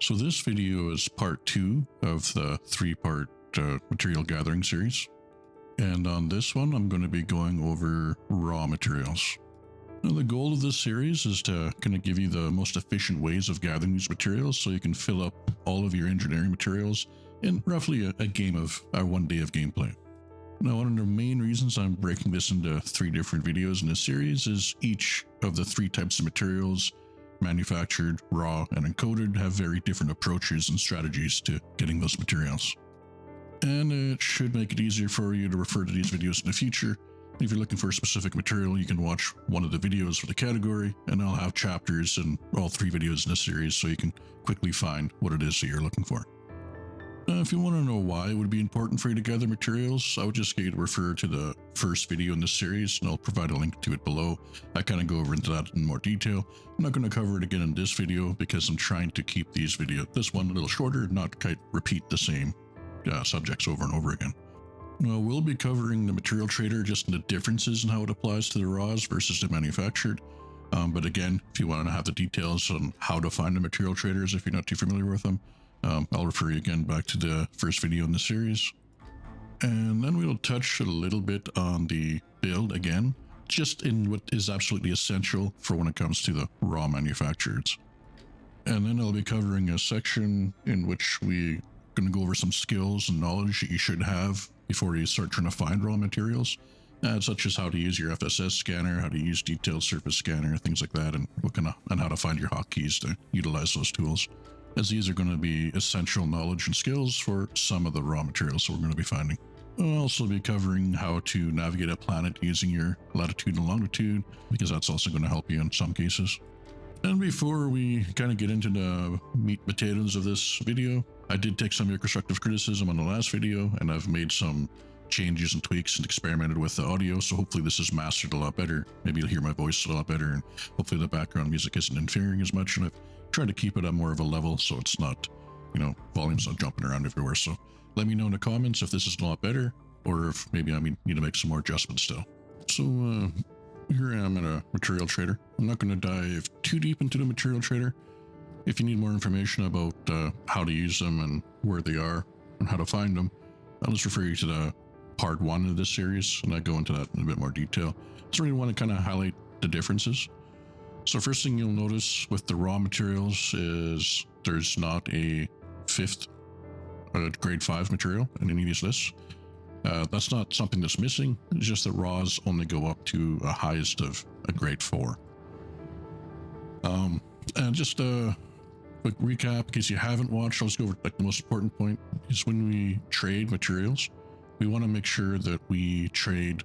So this video is part 2 of the 3-part material gathering series. And on this one, I'm going to be going over raw materials. Now, the goal of this series is to kind of give you the most efficient ways of gathering these materials so you can fill up all of your engineering materials in roughly a game of 1 day of gameplay. Now, one of the main reasons I'm breaking this into 3 different videos in this series is each of the 3 types of materials, manufactured, raw, and encoded, have very different approaches and strategies to getting those materials. And it should make it easier for you to refer to these videos in the future. If you're looking for a specific material, you can watch one of the videos for the category, and I'll have chapters in all 3 videos in this series so you can quickly find what it is that you're looking for. If you want to know why it would be important for you to gather materials, I would just get you to refer to the first video in this series, and I'll provide a link to it below. I kind of go over into that in more detail. I'm not going to cover it again in this video because I'm trying to keep this one a little shorter, not quite repeat the same subjects over and over again. Now, we'll be covering the material trader, just in the differences in how it applies to the raws versus the manufactured. But again, if you want to have the details on how to find the material traders, if you're not too familiar with them, I'll refer you again back to the first video in the series. And then we'll touch a little bit on the build again, just in what is absolutely essential for when it comes to the raw manufactureds. And then I'll be covering a section in which we're going to go over some skills and knowledge that you should have before you start trying to find raw materials, such as how to use your FSS scanner, how to use detailed surface scanner, things like that, and how to find your hotkeys to utilize those tools, as these are going to be essential knowledge and skills for some of the raw materials that we're going to be finding. I'll also be covering how to navigate a planet using your latitude and longitude, because that's also going to help you in some cases. And before we kind of get into the meat and potatoes of this video, I did take some of your constructive criticism on the last video, and I've made some changes and tweaks and experimented with the audio, so hopefully this is mastered a lot better. Maybe you'll hear my voice a lot better, and hopefully the background music isn't interfering as much, and I've tried to keep it at more of a level so it's not, volume's not jumping around everywhere. So let me know in the comments if this is a lot better, or if maybe I need to make some more adjustments still. So here I am at a material trader. I'm not going to dive too deep into the material trader. If you need more information about how to use them and where they are and how to find them, I'll just refer you to the part 1 of this series, and I go into that in a bit more detail. So I really want to kind of highlight the differences. So first thing you'll notice with the raw materials is there's not a 5th grade 5 material in any of these lists. That's not something that's missing. It's just that raws only go up to a highest of a grade 4. And just a quick recap, in case you haven't watched, I'll just go over the most important point is when we trade materials, we want to make sure that we trade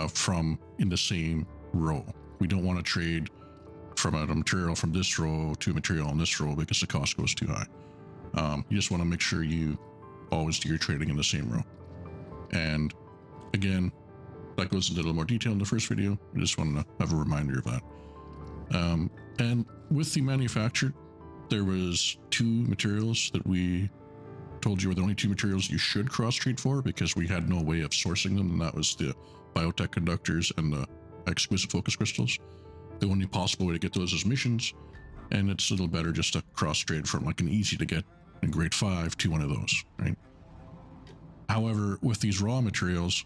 from in the same row. We don't want to trade from a material from this row to a material on this row because the cost goes too high. You just want to make sure you always do your trading in the same row. And again, that goes into a little more detail in the first video. I just wanted to have a reminder of that. And with the manufactured, there was 2 materials that we told you were the only 2 materials you should cross trade for because we had no way of sourcing them, and that was the biotech conductors and the exquisite focus crystals. The only possible way to get those is missions, and it's a little better just to cross trade from like an easy to get in grade 5 to one of those, right? However, with these raw materials,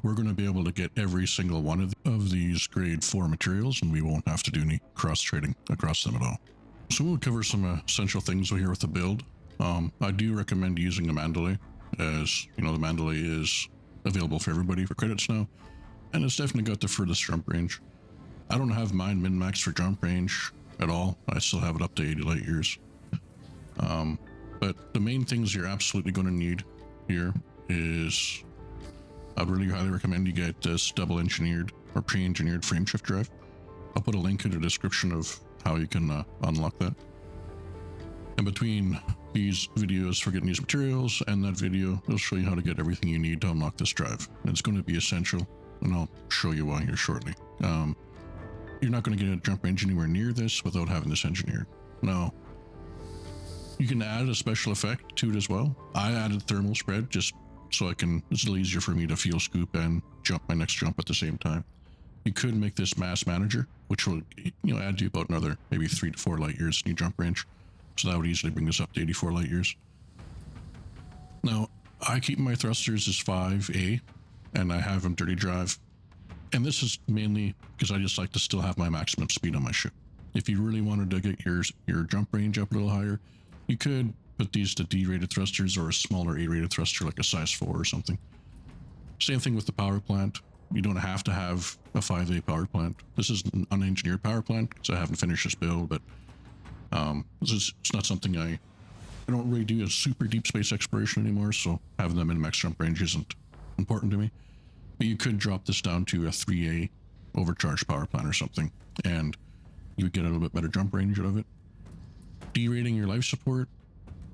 we're going to be able to get every single one of these grade 4 materials, and we won't have to do any cross trading across them at all. So we'll cover some essential things here with the build. I do recommend using the Mandalay, as the Mandalay is available for everybody for credits now, and it's definitely got the furthest jump range. I don't have mine min-max for jump range at all. I still have it up to 80 light years. But the main things you're absolutely going to need here is I'd really highly recommend you get this double engineered or pre-engineered frameshift drive. I'll put a link in the description of how you can unlock that. And between these videos for getting these materials and that video, it'll show you how to get everything you need to unlock this drive. And it's going to be essential, and I'll show you why here shortly. You're not going to get a jump range anywhere near this without having this engineered. Now, you can add a special effect to it as well. I added thermal spread just so it's a little easier for me to fuel scoop and jump my next jump at the same time. You could make this mass manager, which will add you about another maybe 3 to 4 light years in your jump range. So that would easily bring us up to 84 light years. Now, I keep my thrusters as 5A, and I have them dirty drive. And this is mainly because I just like to still have my maximum speed on my ship. If you really wanted to get your jump range up a little higher, you could put these to D-rated thrusters or a smaller A-rated thruster like a size 4 or something. Same thing with the power plant. You don't have to have a 5A power plant. This is an unengineered power plant because I haven't finished this build, but it's not something I don't really do a super deep space exploration anymore, so having them in max jump range isn't important to me. But you could drop this down to a 3A overcharged power plant or something, and you would get a little bit better jump range out of it. D-rating your life support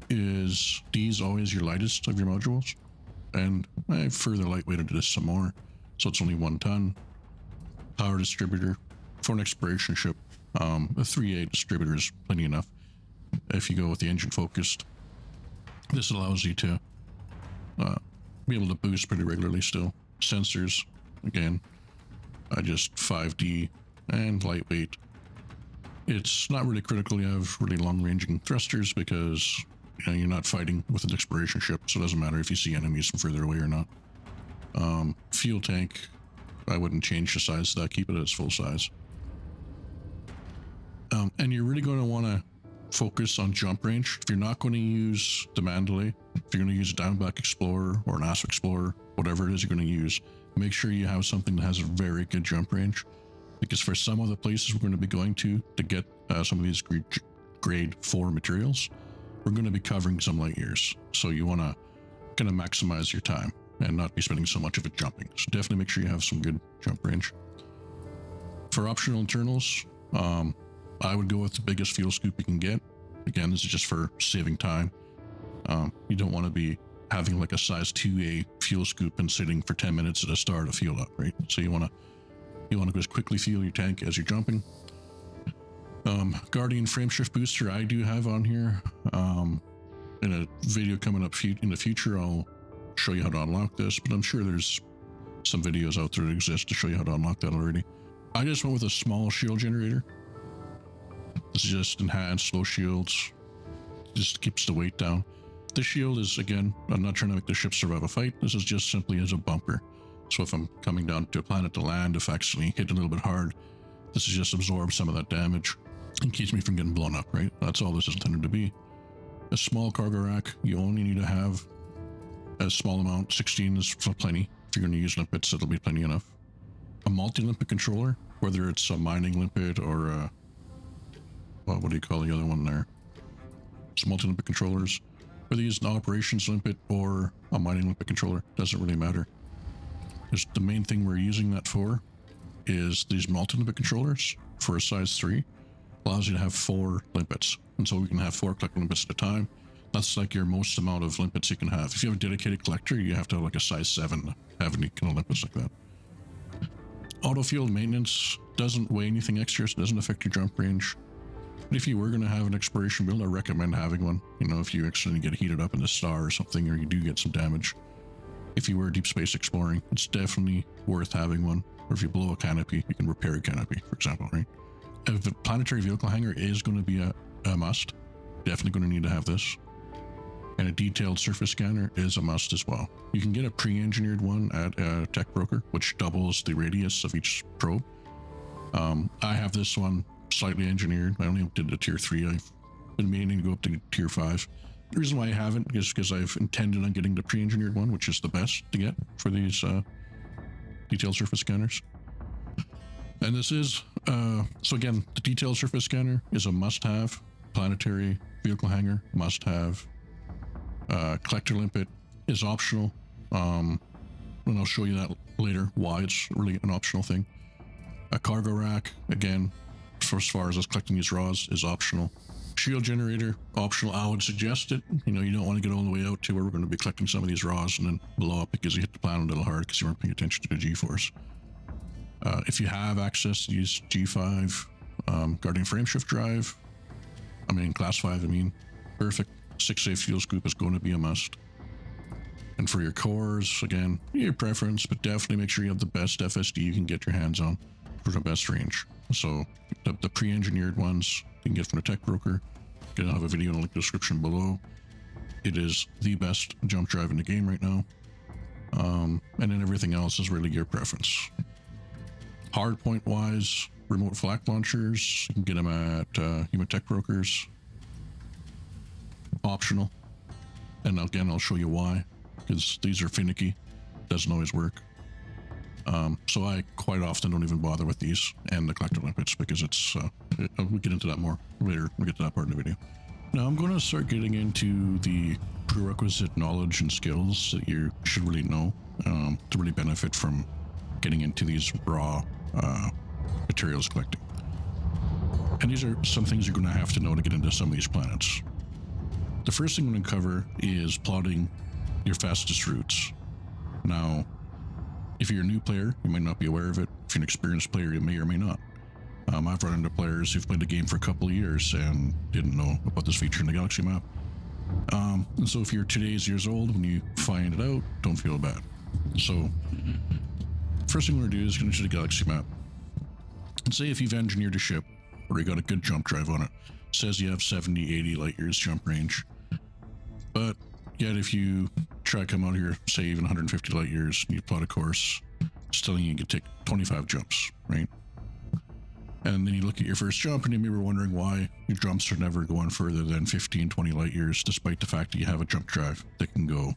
is D is always your lightest of your modules, and I further lightweighted this some more, so it's only 1 ton. Power distributor for an exploration ship, a 3A distributor is plenty enough. If you go with the engine focused, this allows you to be able to boost pretty regularly still. Sensors, again, I just 5D and lightweight. It's not really critical you have really long ranging thrusters because you're not fighting with an exploration ship, so it doesn't matter if you see enemies from further away or not. Fuel tank, I wouldn't change the size of that, keep it at its full size. And you're really going to want to focus on jump range. If you're not going to use the Mandalay, if you're going to use a Diamondback Explorer or an Asp Explorer, whatever it is you're going to use, make sure you have something that has a very good jump range. Because for some of the places we're going to be going to get some of these grade 4 materials, we're going to be covering some light years. So you want to kind of maximize your time and not be spending so much of it jumping. So definitely make sure you have some good jump range. For optional internals, I would go with the biggest fuel scoop you can get. Again, this is just for saving time. You don't want to be having like a size 2A fuel scoop and sitting for 10 minutes at a star to fuel up, right? So you want to just quickly fuel your tank as you're jumping. Guardian frameshift booster I do have on here. In a video coming up in the future, I'll show you how to unlock this, but I'm sure there's some videos out there that exist to show you how to unlock that already. I just went with a small shield generator. This is just enhanced low shields, just keeps the weight down. This shield is, again, I'm not trying to make the ship survive a fight. This is just simply as a bumper. So if I'm coming down to a planet to land, if I actually hit a little bit hard, this is just absorb some of that damage and keeps me from getting blown up, right? That's all this is intended to be. A small cargo rack, you only need to have a small amount. 16 is plenty. If you're going to use limpets, it'll be plenty enough. A multi-limpet controller, whether it's a mining limpet or a, what do you call the other one there? It's multi-limpet controllers. Whether you use an operations limpet or a mining limpet controller, doesn't really matter. Just the main thing we're using that for is these multi-limpet controllers for a size 3 allows you to have 4 limpets. And so we can have 4 collector limpets at a time. That's like your most amount of limpets you can have. If you have a dedicated collector, you have to have like a size 7 to have any kind of limpets like that. Auto field maintenance doesn't weigh anything extra, so it doesn't affect your jump range. But if you were going to have an exploration build, I recommend having one. You know, if you accidentally get heated up in the star or something, or you do get some damage. If you were deep space exploring, it's definitely worth having one. Or if you blow a canopy, you can repair a canopy, for example, right? If a planetary vehicle hangar is going to be a must, definitely going to need to have this. And a detailed surface scanner is a must as well. You can get a pre-engineered one at a tech broker, which doubles the radius of each probe. I have this one slightly engineered. I only did a tier 3. I've been meaning to go up to tier 5. The reason why I haven't is because I've intended on getting the pre-engineered one, which is the best to get for these detailed surface scanners. And this is, so again, the detailed surface scanner is a must-have. Planetary vehicle hangar, must-have. Collector limpet is optional. And I'll show you that later, why it's really an optional thing. A cargo rack, again, for as far as us collecting these raws, is optional. Shield generator, optional. I would suggest it. You know, you don't want to get all the way out to where we're going to be collecting some of these raws and then blow up because you hit the planet a little hard because you weren't paying attention to the G-force. If you have access to use G5, Guardian frameshift drive, class 5, perfect. 6A fuel scoop is going to be a must. And for your cores, again, your preference, but definitely make sure you have the best FSD you can get your hands on for the best range. So the pre-engineered ones you can get from the tech broker. You I'll have a video in the link description below. It is the best jump drive in the game right now. And then everything else is really your preference. Hardpoint wise, remote flak launchers, you can get them at human tech brokers. Optional. And again, I'll show you why, because these are finicky. Doesn't always work. So I quite often don't even bother with these and the collector limpets, because it's we'll get into that more later. We'll get to that part of the video. Now I'm going to start getting into the prerequisite knowledge and skills that you should really know to really benefit from getting into these raw materials collecting. And these are some things you're going to have to know to get into some of these planets. The first thing I'm going to cover is plotting your fastest routes. Now, if you're a new player, you might not be aware of it. If you're an experienced player, you may or may not. I've run into players who've played the game for a couple of years and didn't know about this feature in the galaxy map. And so if you're today's years old, when you find it out, don't feel bad. So, first thing we're going to do is get into the galaxy map. And say if you've engineered a ship, or you got a good jump drive on it, says you have 70, 80 light years jump range. But yet if you try to come out here, say even 150 light years, and you plot a course, it's telling you can take 25 jumps, right? And then you look at your first jump and you may be wondering why your jumps are never going further than 15, 20 light years, despite the fact that you have a jump drive that can go,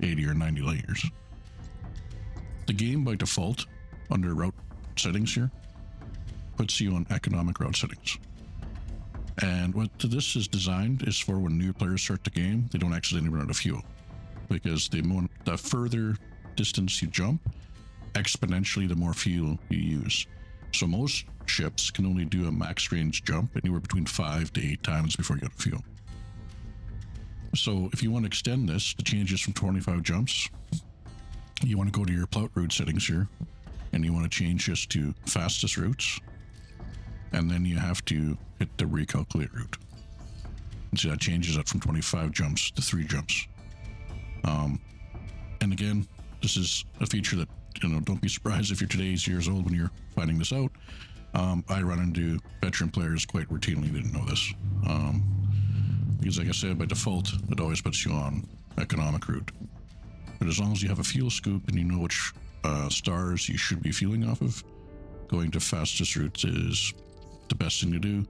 80 or 90 light years. The game by default, under route settings here, puts you on economic route settings. And what this is designed is for when new players start the game, they don't accidentally run out of fuel. Because the further distance you jump, exponentially the more fuel you use. So most ships can only do a max range jump anywhere between 5 to 8 times before you get fuel. So if you want to extend this, the changes from 25 jumps, you want to go to your plot route settings here, and you want to change this to fastest routes. And then you have to hit the recalculate route. And see, that changes that from 25 jumps to 3 jumps. And again, this is a feature that, don't be surprised if you're today's years old when you're finding this out. I run into veteran players quite routinely that didn't know this. Because like I said, by default, it always puts you on economic route. But as long as you have a fuel scoop and you know which stars you should be fueling off of, going to fastest routes is the best thing to do,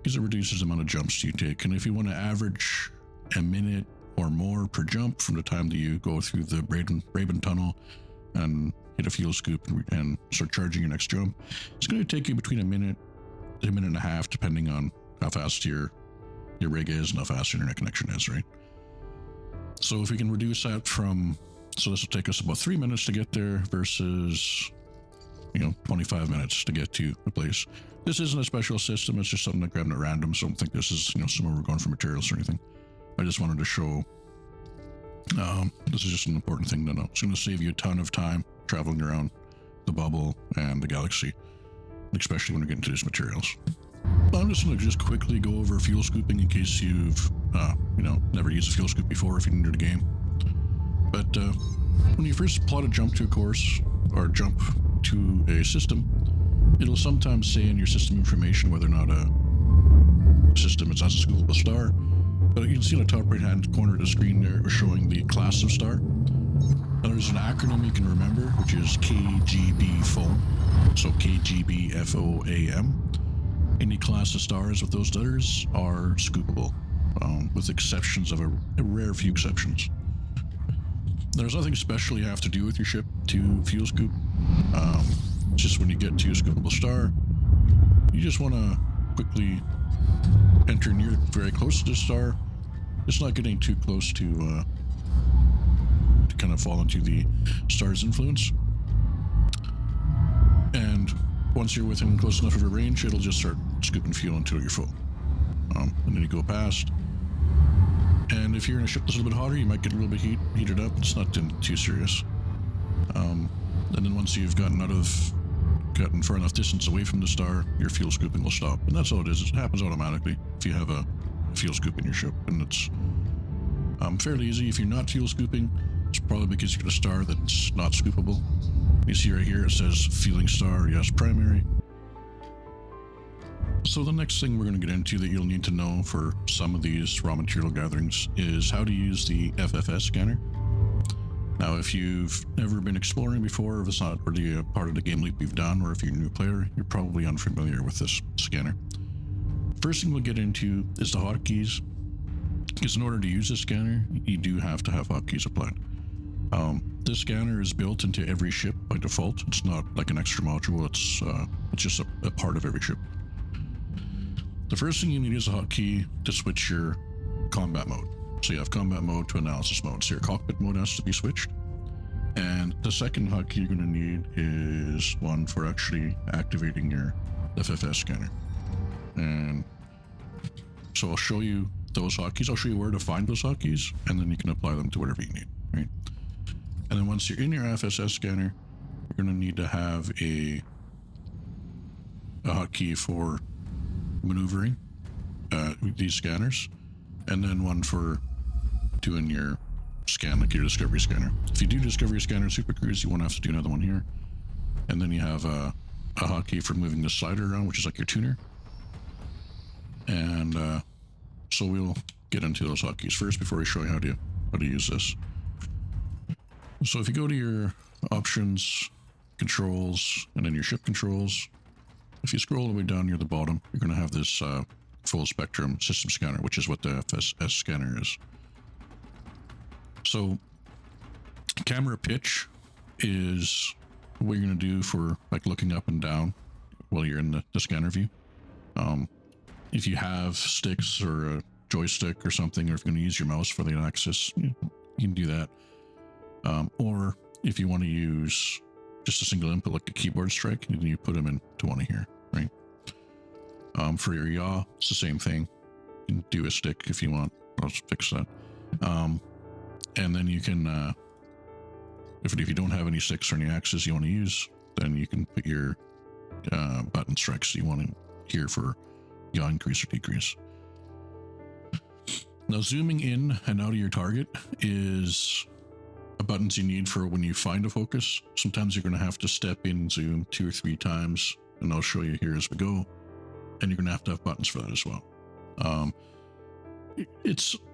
because it reduces the amount of jumps you take. And if you want to average a minute or more per jump from the time that you go through the Raven tunnel and hit a fuel scoop and start charging your next jump, it's going to take you between a minute and a half, depending on how fast your rig is and how fast your internet connection is, right? So if we can reduce that so this will take us about 3 minutes to get there versus 25 minutes to get to the place. This isn't a special system, it's just something I grabbed at random, so I don't think this is, somewhere we're going for materials or anything. I just wanted to show, this is just an important thing to know. It's going to save you a ton of time traveling around the bubble and the galaxy, especially when you get into these materials. I'm just going to quickly go over fuel scooping in case you've, never used a fuel scoop before if you're new to the game. But when you first plot a jump to a course or jump to a system, it'll sometimes say in your system information whether or not a system is a scoopable star. But you can see on the top right hand corner of the screen there, we're showing the class of star. And there's an acronym you can remember, which is KGB FOAM. So KGBFOAM. Any class of stars with those letters are scoopable, with exceptions of a rare few exceptions. There's nothing special you have to do with your ship to fuel scoop. Just when you get to a scoopable star, you just want to quickly enter near very close to the star. It's not getting too close to kind of fall into the star's influence. And once you're within close enough of a range, it'll just start scooping fuel until you're full. And then you go past. And if you're in a ship that's a little bit hotter, you might get a little bit heated up. It's not too serious. And then once you've gotten far enough distance away from the star, your fuel scooping will stop. And that's all it is. It happens automatically if you have a fuel scoop in your ship. And it's fairly easy. If you're not fuel scooping, it's probably because you got a star that's not scoopable. You see right here, it says fueling star, yes, primary. So the next thing we're going to get into that you'll need to know for some of these raw material gatherings is how to use the FFS scanner. Now, if you've never been exploring before, if it's not really a part of the game loop you've done, or if you're a new player, you're probably unfamiliar with this scanner. First thing we'll get into is the hotkeys, because in order to use this scanner, you do have to have hotkeys applied. This scanner is built into every ship by default. It's not like an extra module, it's just a part of every ship. The first thing you need is a hotkey to switch your combat mode. So you have combat mode to analysis mode. So your cockpit mode has to be switched. And the second hotkey you're going to need is one for actually activating your FFS scanner. And so I'll show you those hotkeys. I'll show you where to find those hotkeys, and then you can apply them to whatever you need, right? And then once you're in your FSS scanner, you're going to need to have a hotkey for maneuvering these scanners, and then one for doing your scan, like your discovery scanner. If you do discovery scanner Super Cruise, you won't have to do another one here. And then you have a hotkey for moving the slider around, which is like your tuner. And so we'll get into those hotkeys first before we show you how to use this. So if you go to your options, controls, and then your ship controls, if you scroll all the way down near the bottom, you're going to have this full spectrum system scanner, which is what the FSS scanner is. So camera pitch is what you're going to do for like looking up and down while you're in the scanner view. If you have sticks or a joystick or something, or if you're going to use your mouse for the axis, you can do that. Or if you want to use just a single input like a keyboard strike, then you put them into one here, right? For your yaw, it's the same thing. You can do a stick if you want. I'll fix that. And then you can, if you don't have any sticks or any axes you want to use, then you can put your button strikes you want to here for yaw increase or decrease. Now, zooming in and out of your target is buttons you need for when you find a focus. Sometimes you're going to have to step in and zoom 2 or 3 times, and I'll show you here as we go. And you're going to have buttons for that as well.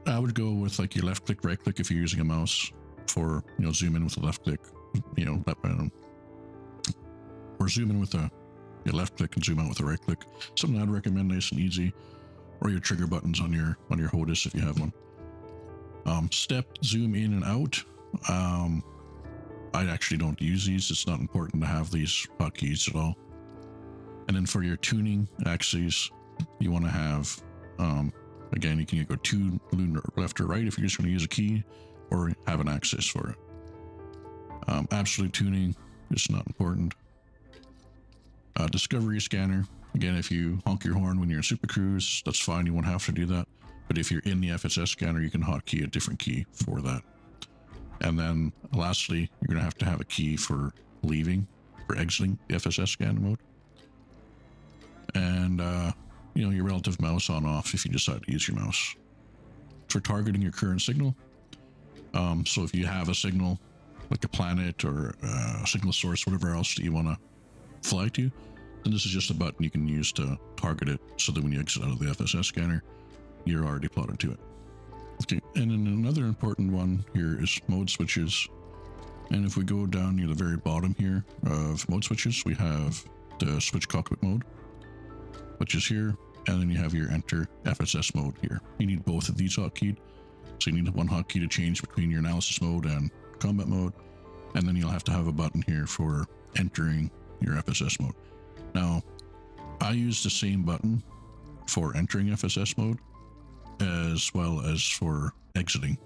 I would go with like your left click, right click if you're using a mouse for, zoom in with the left click, or zoom in with your left click and zoom out with the right click. Something I'd recommend, nice and easy, or your trigger buttons on your HOTAS if you have one. Step, zoom in and out. I actually don't use these. It's not important to have these hotkeys at all. And then for your tuning axes, you want to have, again, you can go 2 left or right if you're just going to use a key, or have an axis for it. Absolute tuning is not important. Discovery scanner, again, if you honk your horn when you're in Super Cruise, that's fine. You won't have to do that. But if you're in the FSS scanner, you can hotkey a different key for that. And then lastly, you're going to have a key for leaving, for exiting the FSS scan mode. And, your relative mouse on off if you decide to use your mouse. For targeting your current signal, so if you have a signal, like a planet or a signal source, whatever else that you want to fly to, then this is just a button you can use to target it so that when you exit out of the FSS scanner, you're already plotted to it. Okay, and then another important one here is mode switches. And if we go down near the very bottom here of mode switches, we have the switch cockpit mode, which is here, and then you have your enter FSS mode here. You need both of these hotkeyed. So you need one hotkey to change between your analysis mode and combat mode, and then you'll have to have a button here for entering your FSS mode. Now, I use the same button for entering FSS mode as well as for exiting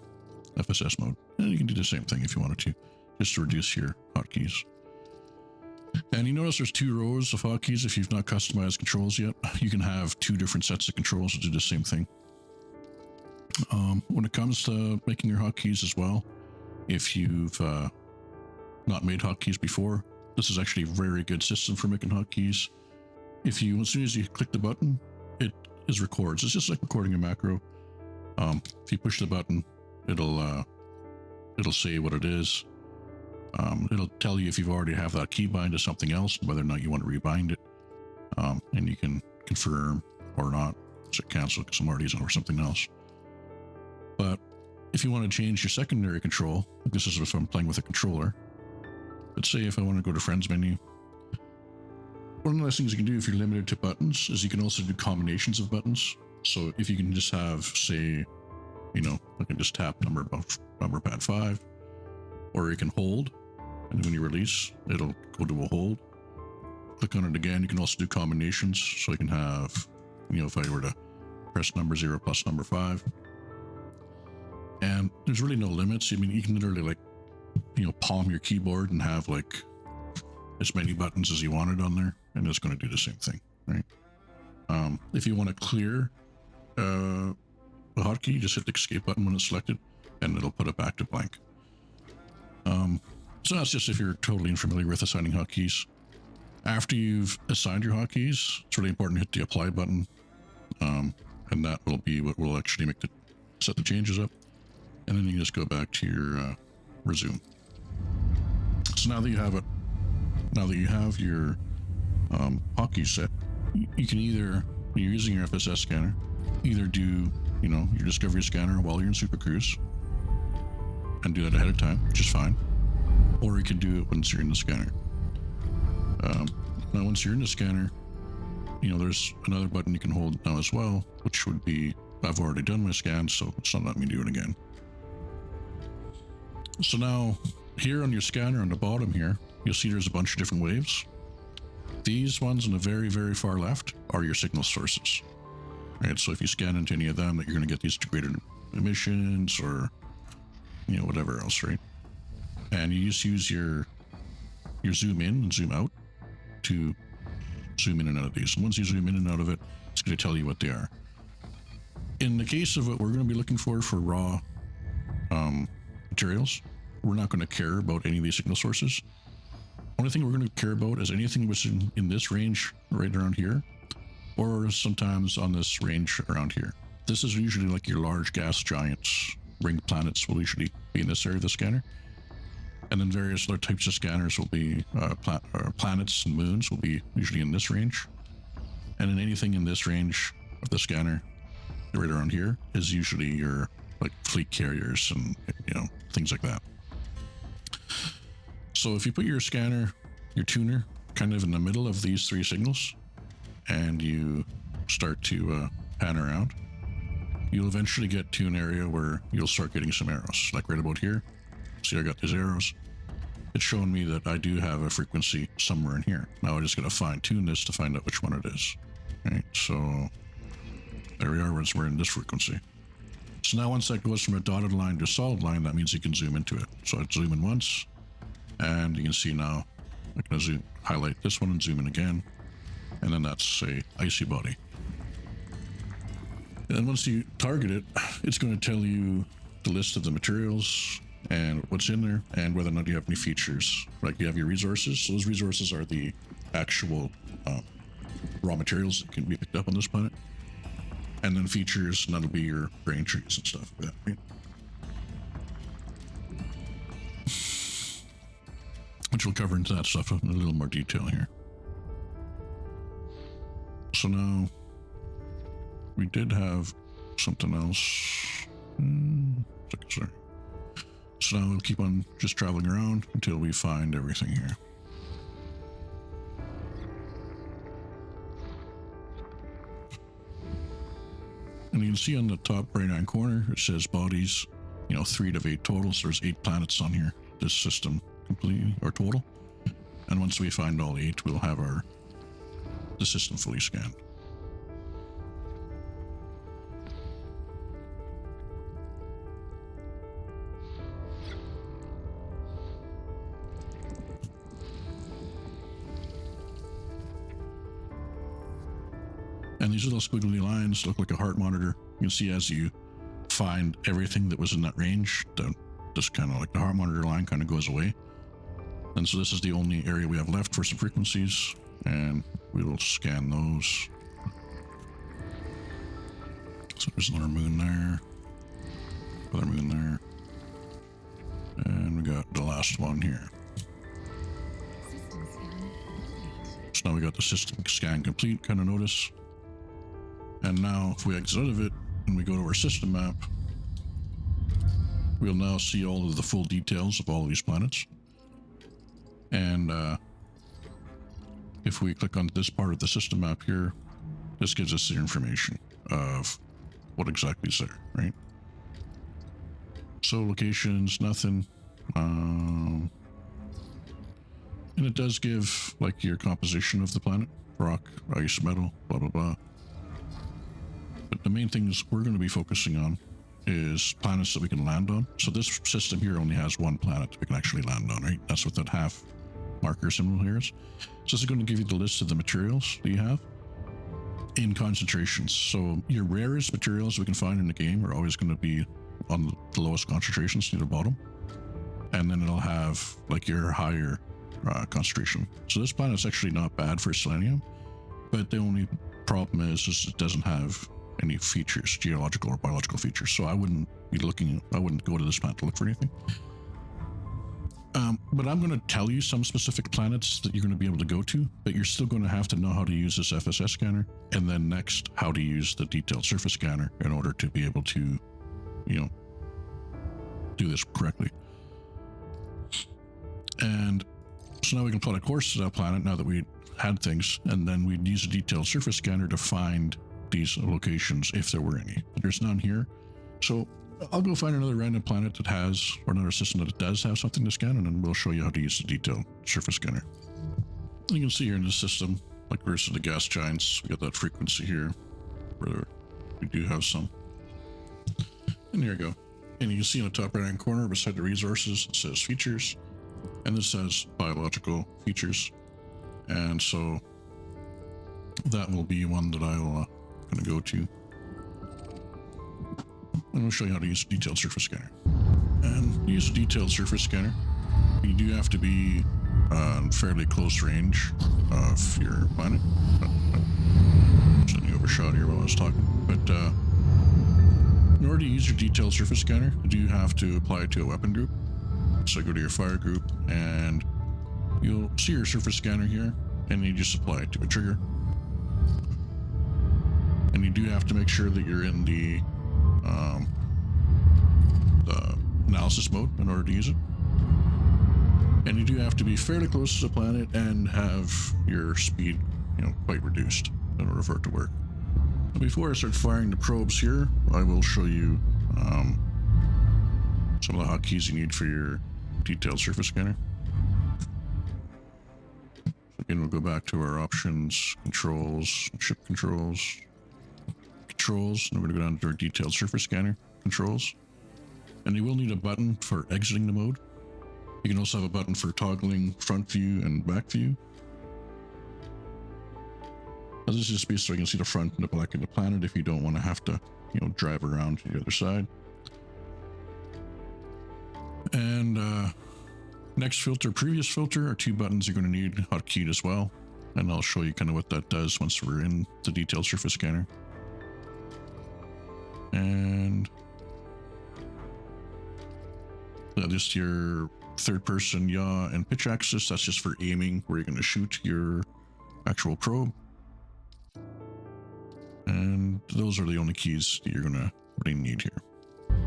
FSS mode. And you can do the same thing if you wanted to, just to reduce your hotkeys. And you notice there's 2 rows of hotkeys. If you've not customized controls yet, you can have 2 different sets of controls to do the same thing. When it comes to making your hotkeys as well, if you've not made hotkeys before, this is actually a very good system for making hotkeys. As soon as you click the button, it records. It's just like recording a macro. If you push the button, it'll say what it is. It'll tell you if you've already have that keybind to something else, whether or not you want to rebind it. And you can confirm or not. So cancel because I'm already using it for something else. But if you want to change your secondary control, like this is if I'm playing with a controller. Let's say if I want to go to friends menu. One of the nice things you can do if you're limited to buttons is you can also do combinations of buttons. So if you can just have, say, you know, I can just tap number pad 5, or you can hold, and when you release, it'll go to a hold. Click on it again. You can also do combinations. So you can have, you know, if I were to press number 0 plus number 5, and there's really no limits. I mean, you can literally, like, you know, palm your keyboard and have like as many buttons as you wanted on there, and it's going to do the same thing, right? If you want to clear a hotkey, just hit the escape button when it's selected, and it'll put it back to blank. So that's just if you're totally unfamiliar with assigning hotkeys. After you've assigned your hotkeys, it's really important to hit the apply button, and that will be what will actually make set the changes up, and then you can just go back to your resume. So now that you have it, now that you have your hotkey set, you can either, when you're using your FSS scanner, either do, you know, your discovery scanner while you're in Super Cruise and do that ahead of time, which is fine, or you can do it once you're in the scanner. Now once you're in the scanner, you know, there's another button you can hold now as well, which would be, I've already done my scan, so it's not letting me do it again. So now here on your scanner on the bottom here, you'll see there's a bunch of different waves. These ones on the very, very far left are your signal sources. Right, so if you scan into any of them, that you're going to get these degraded emissions or, you know, whatever else, right? And you just use your zoom in and zoom out to zoom in and out of these. And once you zoom in and out of it, it's going to tell you what they are. In the case of what we're going to be looking for raw materials, we're not going to care about any of these signal sources. Only thing we're going to care about is anything which is in this range right around here, or sometimes on this range around here. This is usually like your large gas giants. Ring planets will usually be in this area of the scanner. And then various other types of scanners will be, planets and moons will be usually in this range. And then anything in this range of the scanner, right around here, is usually your, like, fleet carriers and, you know, things like that. So if you put your scanner, your tuner, kind of in the middle of these three signals, and you start to pan around, you'll eventually get to an area where you'll start getting some arrows, like right about here. See, I got these arrows. It's showing me that I do have a frequency somewhere in here. Now I just got to fine tune this to find out which one it is. Right, so there we are, once we're in this frequency. So now once that goes from a dotted line to a solid line, that means you can zoom into it. So I zoom in once, and you can see now I can highlight this one and zoom in again, and then that's a icy body. And then once you target it, it's going to tell you the list of the materials and what's in there, and whether or not you have any features. Like, you have your resources. So those resources are the actual raw materials that can be picked up on this planet. And then features, and that'll be your brain trees and stuff like that, right? Which we'll cover into that stuff in a little more detail here. So now we did have something else. Sorry. So now we'll keep on just traveling around until we find everything here. And you can see on the top right-hand corner, it says bodies, you know, 3 out of 8 total. So there's 8 planets on here, this system completely, or total. And once we find all 8, we'll have the system fully scanned. And these little squiggly lines look like a heart monitor. You can see as you find everything that was in that range, just kind of like the heart monitor line kind of goes away. And so this is the only area we have left for some frequencies, and we will scan those. So there's another moon there, another moon there, and we got the last one here. So now we got the system scan complete, kind of notice. And now if we exit out of it and we go to our system map, we'll now see all of the full details of all of these planets. And if we click on this part of the system map here, this gives us the information of what exactly is there, right? So locations, nothing. And it does give like your composition of the planet, rock, ice, metal, blah, blah, blah. But the main things we're going to be focusing on is planets that we can land on. So this system here only has one planet that we can actually land on, right? That's what that half marker symbol here is. So this is going to give you the list of the materials that you have in concentrations. So your rarest materials we can find in the game are always going to be on the lowest concentrations near the bottom. And then it'll have like your higher concentration. So this planet is actually not bad for selenium, but the only problem is it doesn't have any features, geological or biological features. So I wouldn't go to this planet to look for anything. But I'm going to tell you some specific planets that you're going to be able to go to, but you're still going to have to know how to use this FSS scanner, and then next how to use the detailed surface scanner in order to be able to, you know, do this correctly. And so now we can plot a course to that planet now that we had things, and then we'd use a detailed surface scanner to find these locations if there were any. But there's none here. So I'll go find another random planet that has, or another system that does have something to scan, and then we'll show you how to use the detailed surface scanner. You can see here in this system, like versus the gas giants, we got that frequency here where we do have some. And there you go. And you can see in the top right hand corner beside the resources, it says features, and this says biological features. And so that will be one that I'll going to go to. And we'll show you how to use a detailed surface scanner. And use a detailed surface scanner, you do have to be fairly close range of your planet. Suddenly overshot here while I was talking. But in order to use your detailed surface scanner, you do have to apply it to a weapon group. So go to your fire group and you'll see your surface scanner here, and you just apply it to a trigger. And you do have to make sure that you're in the analysis mode in order to use it. And you do have to be fairly close to the planet and have your speed, you know, quite reduced in order for it to work. But before I start firing the probes here, I will show you some of the hotkeys you need for your detailed surface scanner. Again, we'll go back to our options, controls, ship controls, and we're going to go down to our detailed surface scanner controls. And you will need a button for exiting the mode. You can also have a button for toggling front view and back view. Now, this is just so you can see the front and the back of the planet if you don't want to have to, you know, drive around to the other side. And next filter, previous filter are two buttons you're going to need hotkeyed as well. And I'll show you kind of what that does once we're in the detailed surface scanner. And just your third person yaw and pitch axis, that's just for aiming where you're going to shoot your actual probe. And those are the only keys that you're going to really need here.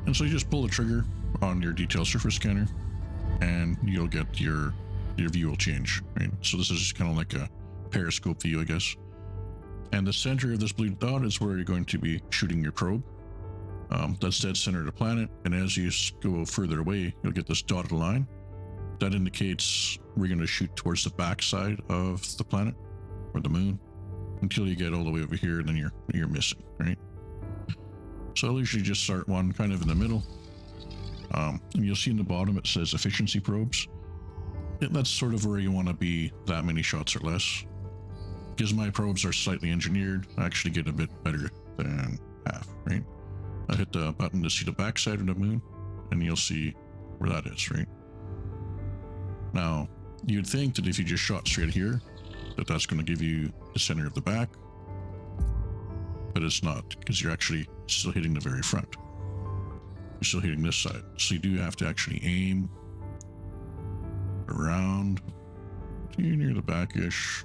And so you just pull the trigger on your detailed surface scanner and you'll get your view will change, right? So this is just kind of like a periscope view, I guess. And the center of this blue dot is where you're going to be shooting your probe. That's dead center of the planet, and as you go further away, you'll get this dotted line. That indicates we're going to shoot towards the back side of the planet, or the moon, until you get all the way over here, and then you're missing, right? So I'll usually just start one kind of in the middle. And you'll see in the bottom it says efficiency probes. That's sort of where you want to be, that many shots or less. Because my probes are slightly engineered, I actually get a bit better than half, right? I hit the button to see the backside of the moon, and you'll see where that is, right? Now, you'd think that if you just shot straight here, that's going to give you the center of the back, but it's not, because you're actually still hitting the very front. You're still hitting this side, so you do have to actually aim around to near the back-ish,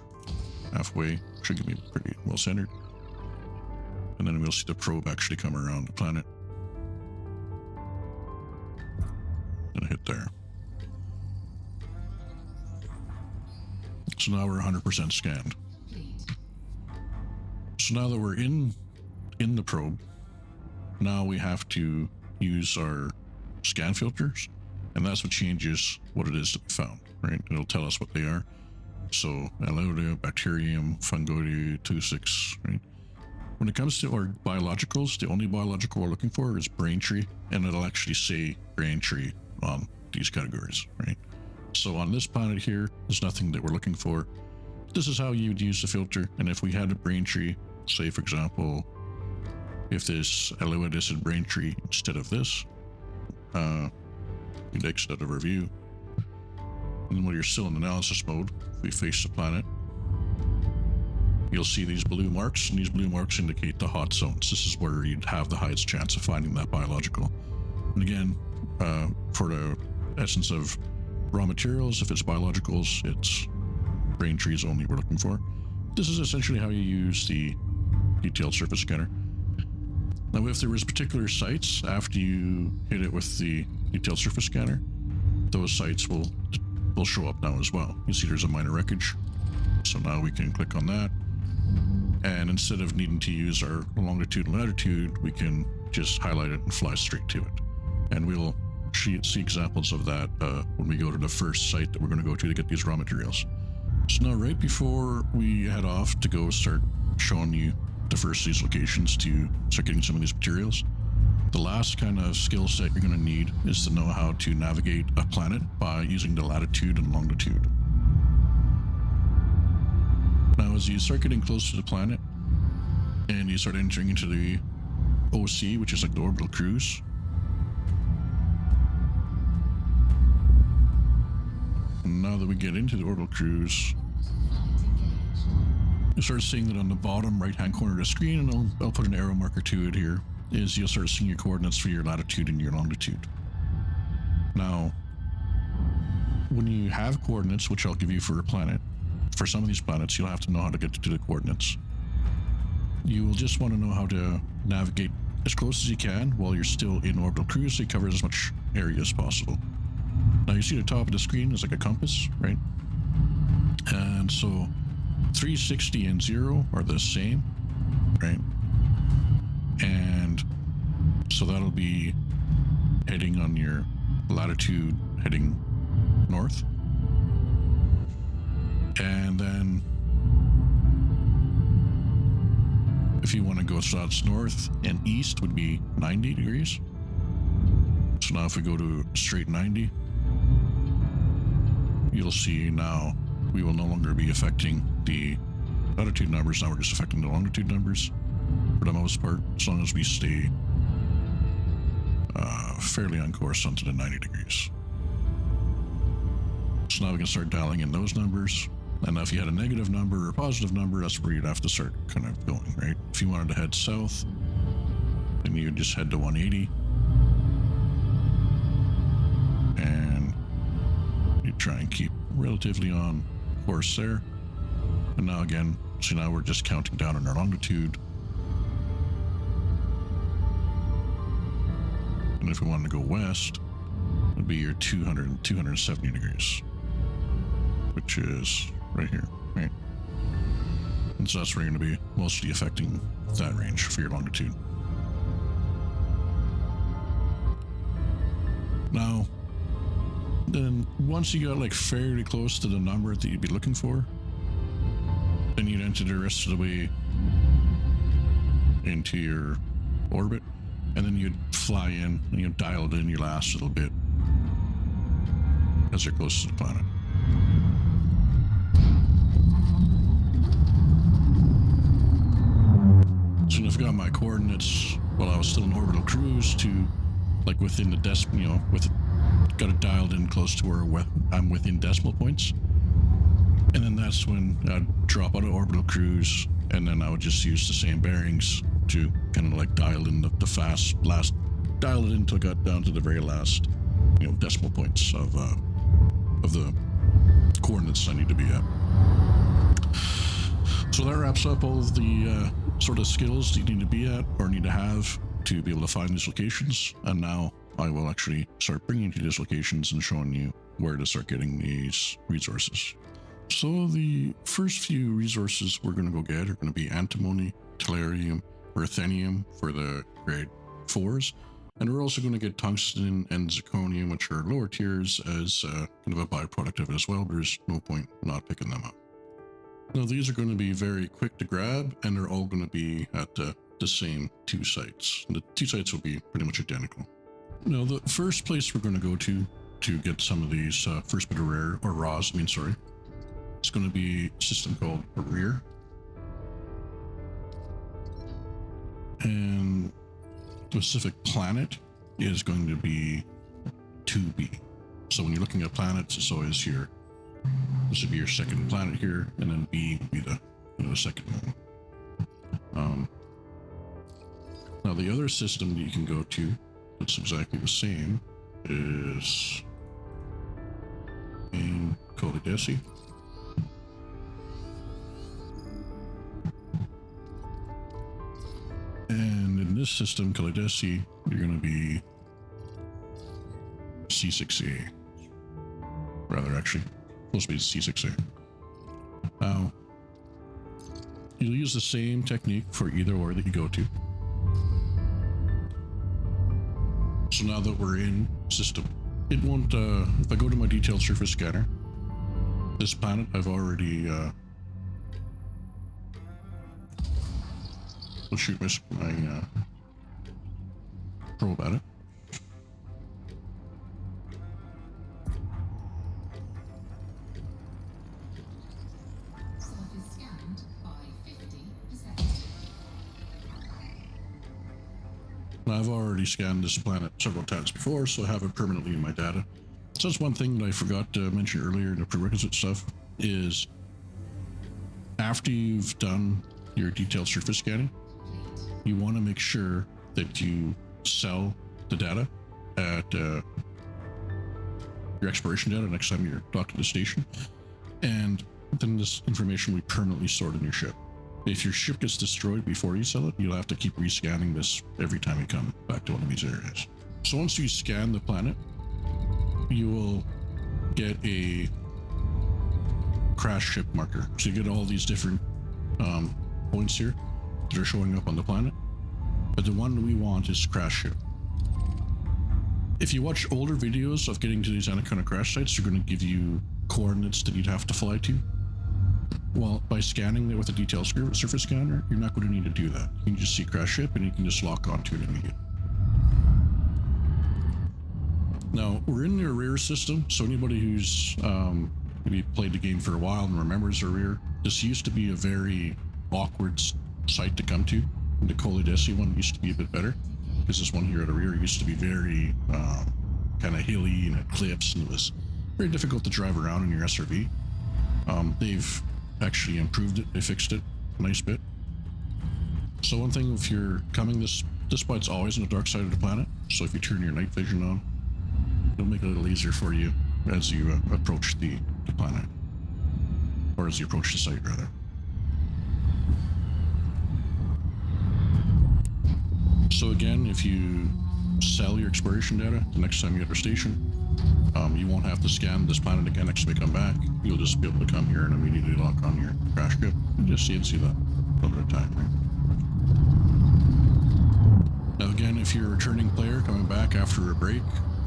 halfway. Should be pretty well centered. and then we'll see the probe actually come around the planet. And hit there. So now we're 100% scanned. So now that we're in the probe, now we have to use our scan filters, and that's what changes what it is that we found, right? It'll tell us what they are. So Allodia, bacterium, fungoid, 26, right? When it comes to our biologicals, the only biological we're looking for is Braintree, and it'll actually say Braintree on these categories, right? So on this planet here, there's nothing that we're looking for. This is how you would use the filter, and if we had a Braintree, say for example, if this Alloid is in Braintree instead of this, you'd exit out of our view. And then when you're still in analysis mode, if we face the planet, you'll see these blue marks, and these blue marks indicate the hot zones. This is where you'd have the highest chance of finding that biological. And again, for the essence of raw materials, if it's biologicals, it's Braintrees only we're looking for. This is essentially how you use the detailed surface scanner. Now, if there was particular sites after you hit it with the detailed surface scanner, those sites will show up now as well. You see there's a minor wreckage. So now we can click on that. And instead of needing to use our longitude and latitude, we can just highlight it and fly straight to it. And we'll see examples of that when we go to the first site that we're going to go to get these raw materials. So now right before we head off to go start showing you the first of these locations to start getting some of these materials, the last kind of skill set you're going to need is to know how to navigate a planet by using the latitude and longitude. Now as you start getting close to the planet and you start entering into the OC, which is like the orbital cruise, and now that we get into the orbital cruise, you start seeing that on the bottom right hand corner of the screen, and I'll put an arrow marker to it here, is you'll start seeing your coordinates for your latitude and your longitude. Now, when you have coordinates, which I'll give you for a planet, for some of these planets, you'll have to know how to get to the coordinates. You will just want to know how to navigate as close as you can while you're still in orbital cruise, so you cover as much area as possible. Now you see the top of the screen is like a compass, right? And so 360 and 0 are the same, right? And so that'll be heading on your latitude, heading north. And then if you want to go, so that's north and east would be 90 degrees. So now if we go to straight 90, you'll see now we will no longer be affecting the latitude numbers. Now we're just affecting the longitude numbers for the most part, as long as we stay fairly on course onto the 90 degrees. So now we can start dialing in those numbers. And now if you had a negative number or a positive number, that's where you'd have to start kind of going, right? If you wanted to head south, then you'd just head to 180. And you try and keep relatively on course there. And now again, so now we're just counting down on our longitude. And if we wanted to go west, it'd be your 270 degrees, which is right here, right? And so that's where you're going to be mostly affecting that range for your longitude. Now, then once you got like fairly close to the number that you'd be looking for, then you'd enter the rest of the way into your orbit, and then you'd fly in and you'd dial it in your last little bit as you're close to the planet. So I've got my coordinates while I was still in orbital cruise to like within the decimal, got it dialed in close to where I'm within decimal points. And then that's when I'd drop out of orbital cruise, and then I would just use the same bearings to kind of like dial in the fast last, dial it in until I got down to the very last, decimal points of the coordinates I need to be at. So that wraps up all of the sort of skills that you need to be at or need to have to be able to find these locations. And now I will actually start bringing you to these locations and showing you where to start getting these resources. So the first few resources we're going to go get are going to be Antimony, Tellurium, Ruthenium for the grade 4s. And we're also going to get tungsten and zirconium, which are lower tiers, as kind of a byproduct of it as well. There's no point not picking them up. Now these are going to be very quick to grab, and they're all going to be at the same 2 sites. The 2 sites will be pretty much identical. Now the first place we're going to go to get some of these first bit of rare, or raws, it's going to be a system called Rear. And the specific planet is going to be 2B. So when you're looking at planets, it's always here. This would be your second planet here, and then B would be the second one. Now the other system that you can go to that's exactly the same is in Polonium. And in this system, Polonium, you're going to be C6A. Rather, actually, supposed to be C6A. Now, you'll use the same technique for either or that you go to. So now that we're in system, it won't, if I go to my detailed surface scanner, this planet I've already, we'll shoot my probe at it. I've already scanned this planet several times before, so I have it permanently in my data. So that's one thing that I forgot to mention earlier in the prerequisite stuff is after you've done your detailed surface scanning, you want to make sure that you sell the data at your exploration data next time you're docked to the station, and then this information will be permanently stored in your ship. If your ship gets destroyed before you sell it, you'll have to keep rescanning this every time you come back to one of these areas. So once you scan the planet, you will get a crash ship marker. So you get all these different points here that are showing up on the planet. But the one we want is crash ship. If you watch older videos of getting to these Anaconda crash sites, they're going to give you coordinates that you'd have to fly to. Well, by scanning it with a detailed surface scanner, you're not going to need to do that. You can just see crash ship and you can just lock onto it immediately. Now, we're in the rear system, so anybody who's maybe played the game for a while and remembers the rear, this used to be a very awkward site to come to. And the Polonium one used to be a bit better, because this one here at the rear used to be very kind of hilly and had cliffs, and it was very difficult to drive around in your SRV. They've actually improved it. They fixed it a nice bit. So one thing, if you're coming this spot's always on the dark side of the planet, so if you turn your night vision on, it'll make it a little easier for you as you approach the planet, or as you approach the site rather. So again, if you sell your exploration data the next time you enter station, you won't have to scan this planet again next time you come back. You'll just be able to come here and immediately lock on your crash ship and just see that a little bit of time, right? Now again, if you're a returning player coming back after a break,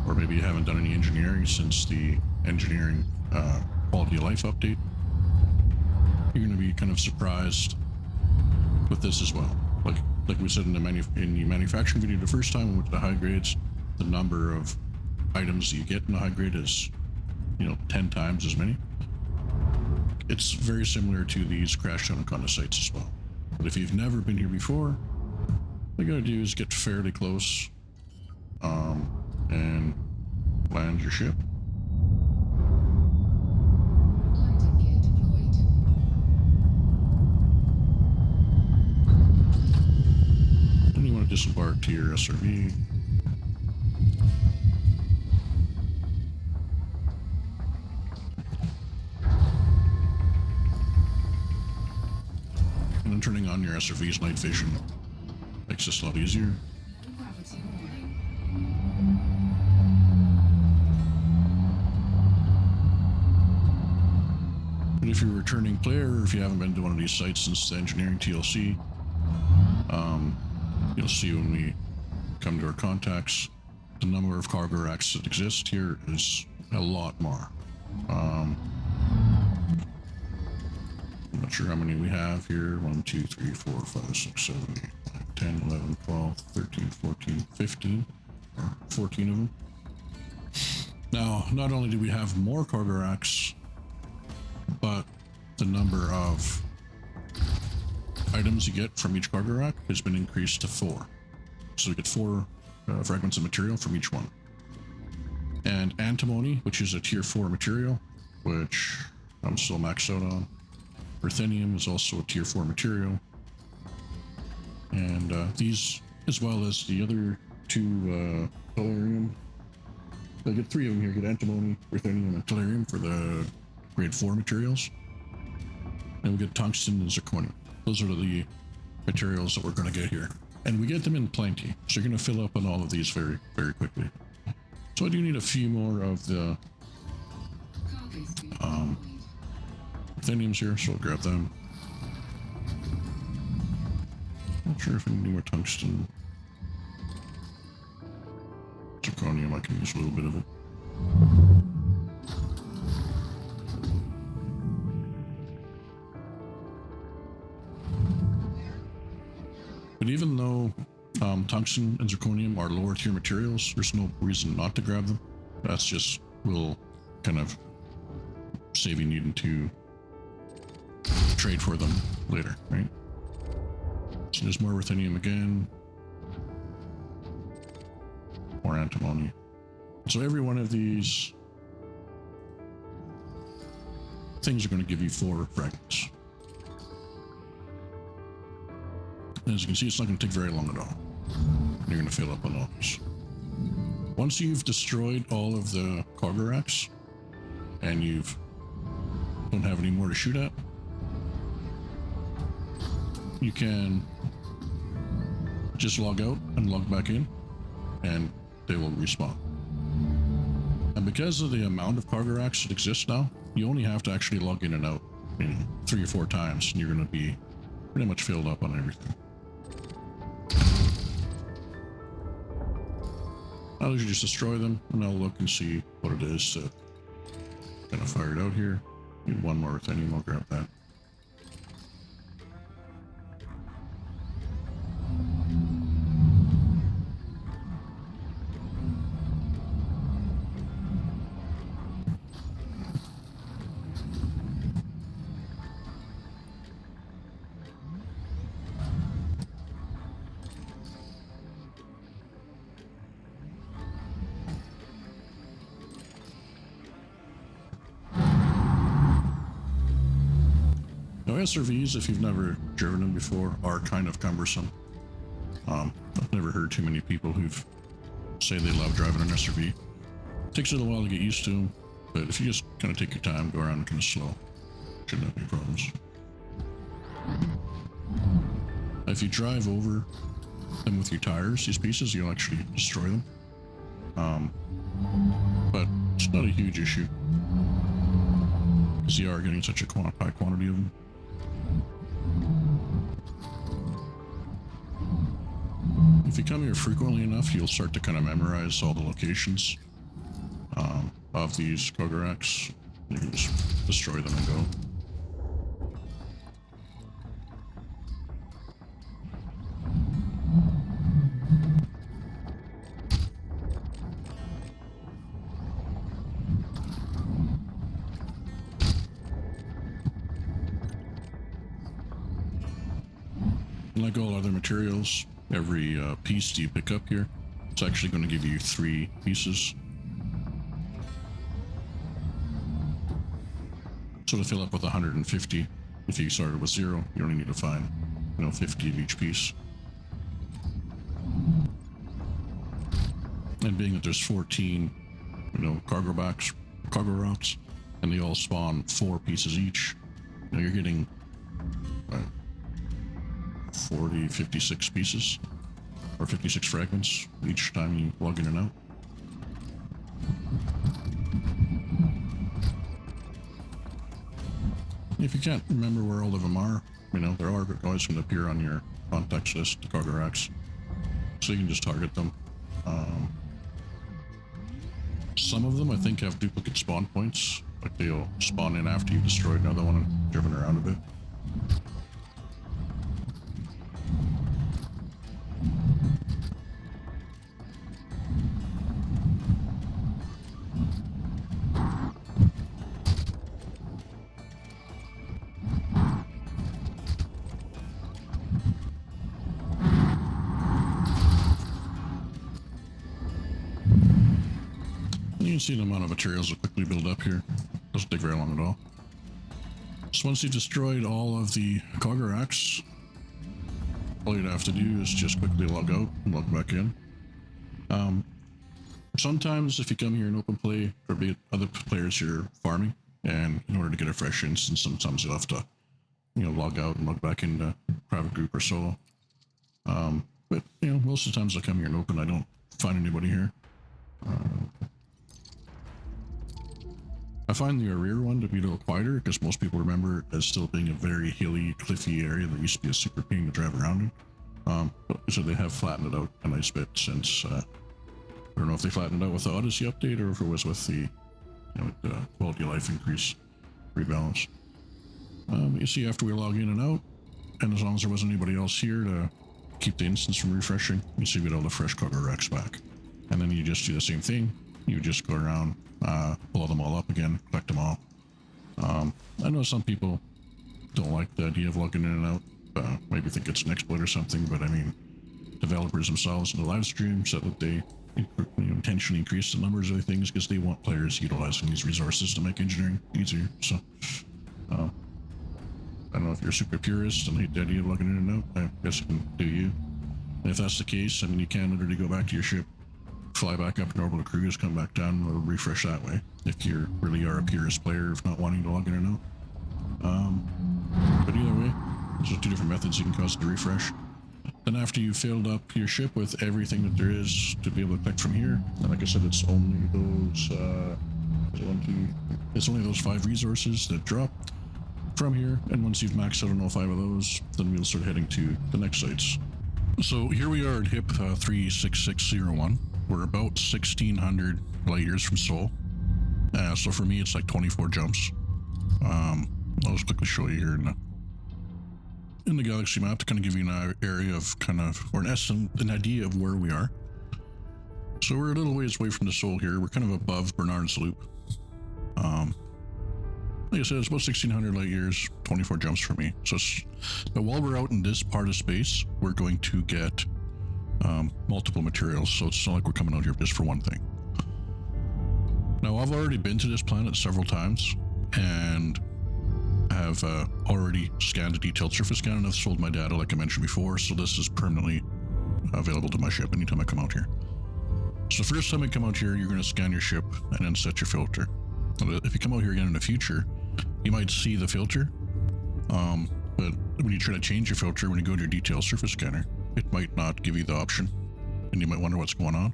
or maybe you haven't done any engineering since the engineering quality of life update, you're going to be kind of surprised with this as well. Like we said in the manufacturing video the first time we went to the high grades, the number of items that you get in the high grade is, 10 times as many. It's very similar to these crash Anaconda sites as well. But if you've never been here before, all you gotta do is get fairly close and land your ship. Then you want to disembark to your SRV. turning on your SRV's night vision makes this a lot easier. But if you're a returning player, or if you haven't been to one of these sites since the engineering TLC, you'll see when we come to our contacts, the number of cargo racks that exist here is a lot more. I'm not sure how many we have here. 1, 2, 3, 4, 5, 6, 7, 8, 9, 10, 11, 12, 13, 14, 15, or 14 of them. Now, not only do we have more cargo racks, but the number of items you get from each cargo rack has been increased to 4. So we get 4 fragments of material from each one. And Antimony, which is a tier 4 material, which I'm still maxed out on. Ruthenium is also a tier 4 material. And these, as well as the other 2 Tellurium. I get 3 of them here. Get Antimony, Ruthenium, and Tellurium for the grade 4 materials. And we get Tungsten and Zirconium. Those are the materials that we're going to get here. And we get them in plenty. So you're going to fill up on all of these very, very quickly. So I do need a few more of the Rutheniums here, so I'll grab them. Not sure if I need more Tungsten. Zirconium, I can use a little bit of it. But even though Tungsten and Zirconium are lower tier materials, there's no reason not to grab them. That's just will kind of save you needing to trade for them later, right? So there's more Ruthenium again. More Antimony. So every one of these things are going to give you 4 fragments. As you can see, it's not going to take very long at all. You're going to fill up on all these. Once you've destroyed all of the cargo racks and don't have any more to shoot at, you can just log out and log back in, and they will respawn. And because of the amount of cargo racks that exist now, you only have to actually log in and out 3 or 4 times, and you're going to be pretty much filled up on everything. I'll usually just destroy them, and I'll look and see what it is to kind of fire it out here. Need 1 more Ruthenium, I'll grab that. SRVs, if you've never driven them before, are kind of cumbersome. I've never heard too many people who've say they love driving an SRV. Takes a little while to get used to them, but if you just kind of take your time, go around kind of slow, shouldn't have any problems. If you drive over them with your tires, these pieces, you'll actually destroy them. But it's not a huge issue, because you are getting such a high quantity of them. If you come here frequently enough, you'll start to kind of memorize all the locations of these cargo racks. You can just destroy them and go. Like all other materials, every piece you pick up here, it's actually going to give you 3 pieces. So to fill up with 150, if you started with 0, you only need to find, 50 of each piece. And being that there's 14, cargo routes, and they all spawn 4 pieces each, you're getting 40, 56 pieces, or 56 fragments each time you log in and out. If you can't remember where all of them are, you know, there are always going to appear on your contacts list, the cargo racks, so you can just target them. Some of them I think have duplicate spawn points, like they'll spawn in after you've destroyed another one and driven around a bit. You can see the amount of materials that quickly build up here. Doesn't take very long at all. So once you've destroyed all of the cargo racks, all you'd have to do is just quickly log out and log back in. Sometimes if you come here in open play, there'll be other players here farming, and in order to get a fresh instance, sometimes you'll have to, you know, log out and log back into private group or solo. But you know, most of the times I come here in open, I don't find anybody here. I find the rear one to be a little quieter because most people remember it as still being a very hilly, cliffy area that used to be a super pain to drive around in. So they have flattened it out a nice bit since, I don't know if they flattened it out with the Odyssey update or if it was with the, you know, the quality of life increase rebalance. You see after we log in and out, and as long as there wasn't anybody else here to keep the instance from refreshing, you see we get all the fresh cargo racks back. And then you just do the same thing. You just go around, blow them all up again, collect them all. I know some people don't like the idea of logging in and out, maybe think it's an exploit or something, but I mean, developers themselves in the live stream said that they intentionally increase the numbers of things because they want players utilizing these resources to make engineering easier. So, I don't know if you're a super purist and hate the idea of logging in and out. I guess you can do you. And if that's the case, I mean, you can literally go back to your ship, fly back up to orbital cruise, come back down, or refresh that way if you really are a purist player of not wanting to log in and out. But either way, there's two different methods you can cause it to refresh. Then after you've filled up your ship with everything that there is to be able to collect from here, and like I said, it's only those it's only those 5 resources that drop from here, and once you've maxed out on all 5 of those, then we'll start heading to the next sites. So here we are at HIP 36601. We're about 1600 light years from Sol. So for me, it's like 24 jumps. I'll just quickly show you here in the galaxy map to kind of give you an area of or an idea of where we are. So we're a little ways away from the Sol here. We're kind of above Bernard's Loop. Like I said, it's about 1600 light years, 24 jumps for me. So but while we're out in this part of space, we're going to get multiple materials, so it's not like we're coming out here just for one thing. Now, I've already been to this planet several times and have already scanned a detailed surface scan, and I've sold my data like I mentioned before, so this is permanently available to my ship anytime I come out here. So the first time I come out here, you're going to scan your ship and then set your filter. If you come out here again in the future, you might see the filter, but when you try to change your filter, when you go to your detailed surface scanner, it might not give you the option, and you might wonder what's going on.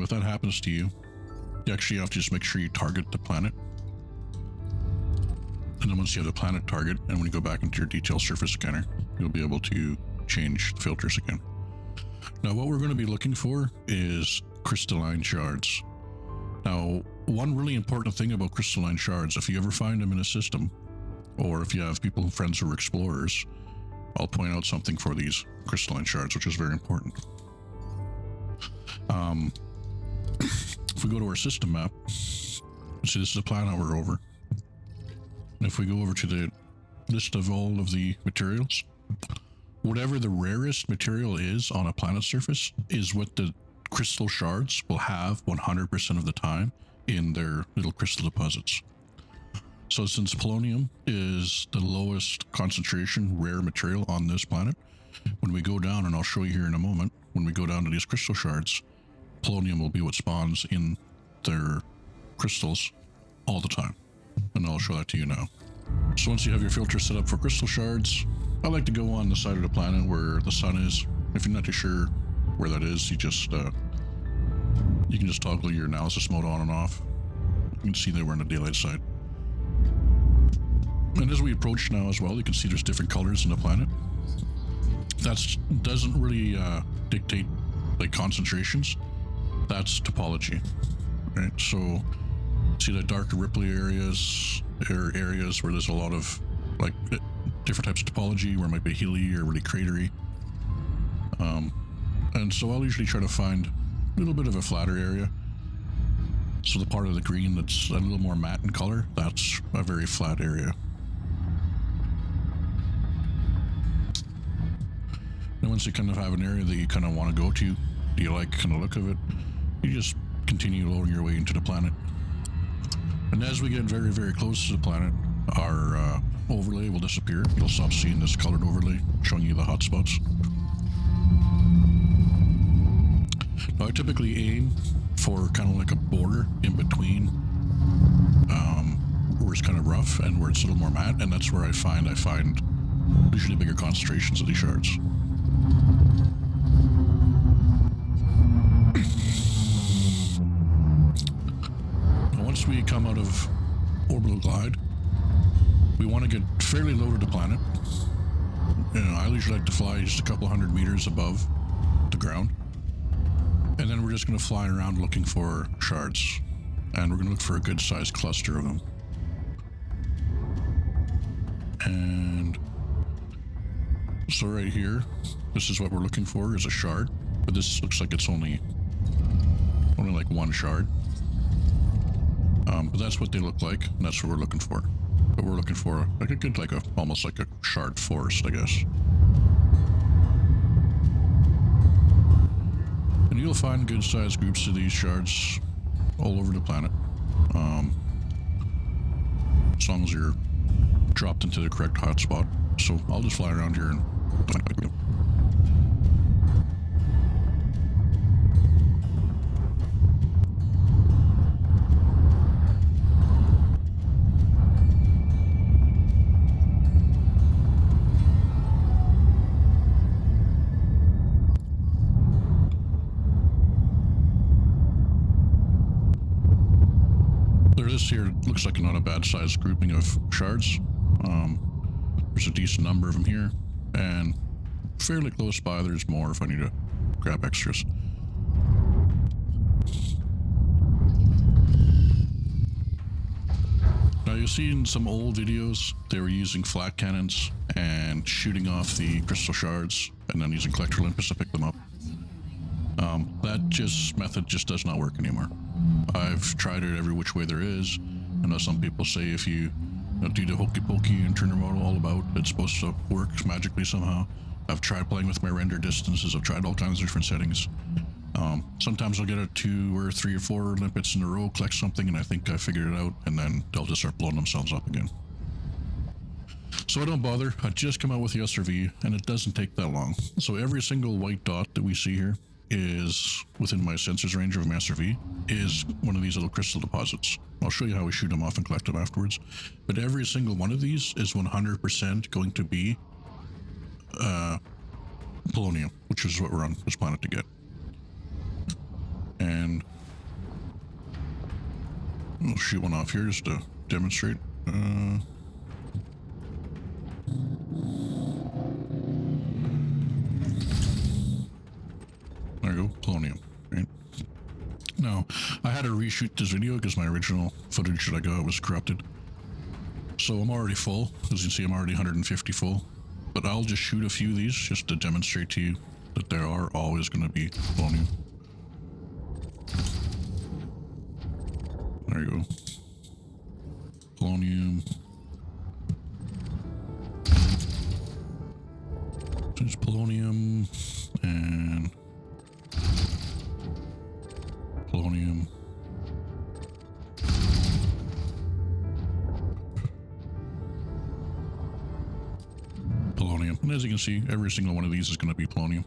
If that happens to you, you actually have to just make sure you target the planet. And then once you have the planet target, and when you go back into your detailed surface scanner, you'll be able to change the filters again. Now, what we're going to be looking for is crystalline shards. Now, one really important thing about crystalline shards, if you ever find them in a system, or if you have people, friends who are explorers, I'll point out something for these crystalline shards, which is very important. If we go to our system map, see this is the planet we're over. And if we go over to the list of all of the materials, whatever the rarest material is on a planet surface is what the crystal shards will have 100% of the time in their little crystal deposits. So since polonium is the lowest concentration rare material on this planet, when we go down, and I'll show you here in a moment, when we go down to these crystal shards, polonium will be what spawns in their crystals all the time. And I'll show that to you now. So once you have your filter set up for crystal shards, I like to go on the side of the planet where the sun is. If you're not too sure where that is, you can just toggle your analysis mode on and off. You can see that we're on the daylight side. And as we approach now as well, you can see there's different colors in the planet. That doesn't really dictate like concentrations. That's topology, right? So see the darker ripply areas are areas where there's a lot of like different types of topology, where it might be hilly or really cratery. And so I'll usually try to find a little bit of a flatter area. So the part of the green that's a little more matte in color, that's a very flat area. And once you kind of have an area that you kind of want to go to, do you like kind of look of it, you just continue lowering your way into the planet. And as we get very, very close to the planet, our overlay will disappear. You'll stop seeing this colored overlay showing you the hotspots. Now I typically aim for kind of like a border in between where it's kind of rough and where it's a little more matte, and that's where I find usually bigger concentrations of these shards. Once we come out of orbital glide, we want to get fairly low to the planet. I usually like to fly just a couple 100 meters above the ground. And then we're just going to fly around looking for shards. And we're going to look for a good sized cluster of them. And so right here, this is what we're looking for, is a shard. But this looks like it's only like one shard. But that's what they look like, and that's what we're looking for. But we're looking for like a good, almost like a shard forest, I guess. And you'll find good sized groups of these shards all over the planet. As long as you're dropped into the correct hotspot. So I'll just fly around here and this here looks like not a bad sized grouping of shards. There's a decent number of them here, and fairly close by there's more if I need to grab extras. Now you'll see in some old videos they were using flat cannons and shooting off the crystal shards and then using collector limpets to pick them up. That method just does not work anymore. I've tried it every which way there is. I know some people say if you do the hokey pokey and turn your model all about, it's supposed to work magically somehow. I've tried playing with my render distances. I've tried all kinds of different settings. Sometimes I'll get a 2 or 3 or 4 limpets in a row, collect something, and I think I figured it out, and then they'll just start blowing themselves up again. So I don't bother. I just come out with the SRV, and it doesn't take that long. So every single white dot that we see here is within my sensors range of a Master V, is one of these little crystal deposits. I'll show you how we shoot them off and collect them afterwards. But every single one of these is 100% going to be polonium, which is what we're on this planet to get. And I'll shoot one off here just to demonstrate. There you go, polonium, right? Now, I had to reshoot this video because my original footage that I got was corrupted. So I'm already full. As you can see, I'm already 150 full. But I'll just shoot a few of these just to demonstrate to you that there are always going to be polonium. There you go. Polonium. There's polonium and polonium. Polonium. And as you can see, every single one of these is going to be polonium.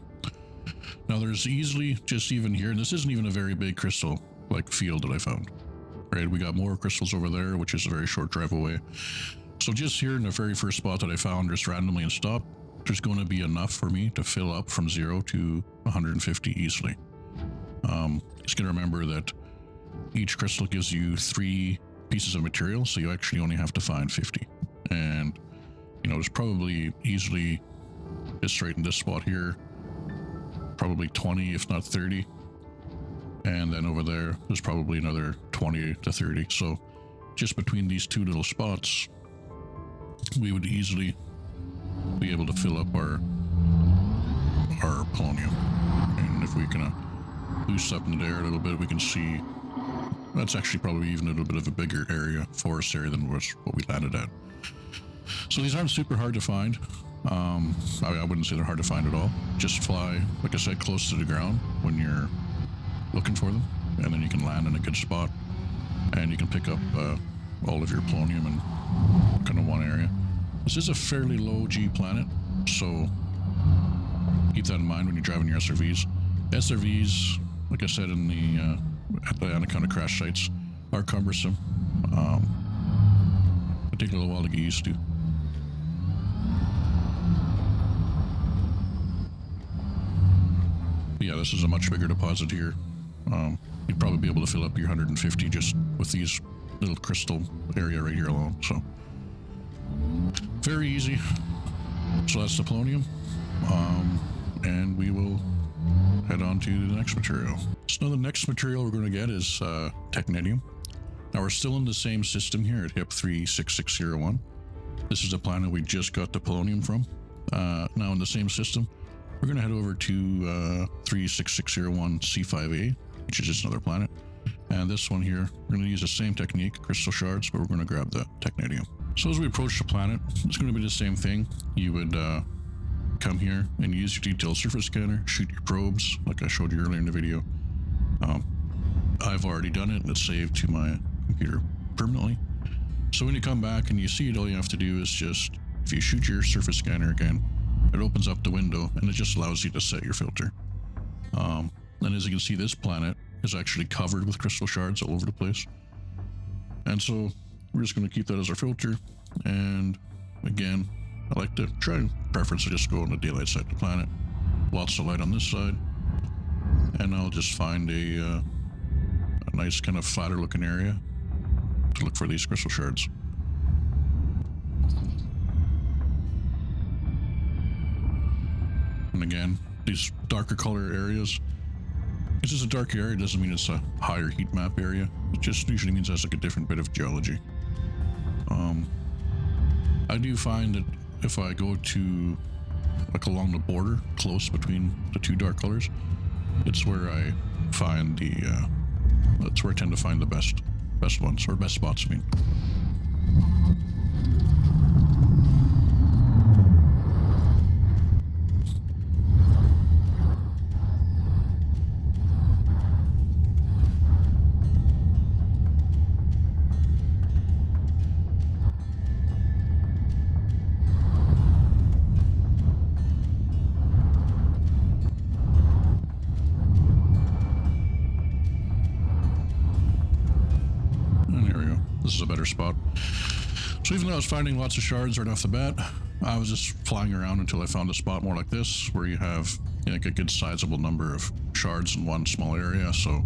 Now there's easily, just even here, and this isn't even a very big crystal like field that I found. Right, we got more crystals over there, which is a very short drive away. So just here in the very first spot that I found just randomly and stopped, there's going to be enough for me to fill up from 0 to 150 easily. Just going to remember that each crystal gives you 3 pieces of material, so you actually only have to find 50. And, you know, there's probably easily, just right in this spot here, probably 20, if not 30. And then over there's probably another 20 to 30. So just between these 2 little spots, we would easily be able to fill up our polonium. And if we can boost up in the air a little bit, we can see that's actually probably even a little bit of a bigger area, forest area, than was what we landed at. So these aren't super hard to find. I wouldn't say they're hard to find at all. Just fly, like I said, close to the ground when you're looking for them, and then you can land in a good spot, and you can pick up all of your polonium in kind of one area. This is a fairly low G planet, so keep that in mind when you're driving your SRVs. SRVs, like I said in the at the Anaconda crash sites, are cumbersome. It takes a little while to get used to. Yeah, this is a much bigger deposit here. You'd probably be able to fill up your 150 just with these little crystal area right here alone. So very easy. So that's the polonium. And we will head on to the next material. So the next material we're going to get is Technetium. Now we're still in the same system here at HIP 36601. This is the planet we just got the polonium from. Now in the same system, we're going to head over to 36601 C5A, which is just another planet. And this one here, we're going to use the same technique, crystal shards, but we're going to grab the Technetium. So as we approach the planet, it's going to be the same thing. You would come here and use your detailed surface scanner, shoot your probes, like I showed you earlier in the video. I've already done it, and it's saved to my computer permanently. So when you come back and you see it, all you have to do is just, if you shoot your surface scanner again, it opens up the window and it just allows you to set your filter. And as you can see, this planet is actually covered with crystal shards all over the place. And so we're just going to keep that as our filter. And again, I like to try and preference to just go on the daylight side of the planet. Lots of light on this side. And I'll just find a nice kind of flatter looking area to look for these crystal shards. And again, these darker color areas, it's just a dark area, doesn't mean it's a higher heat map area. It just usually means that's like a different bit of geology. I do find that if I go to like along the border, close between the 2 dark colors, it's where I find that's where I tend to find the best ones, or best spots, I mean. This is a better spot. So even though I was finding lots of shards right off the bat, I was just flying around until I found a spot more like this, where you have like a good sizable number of shards in one small area. So,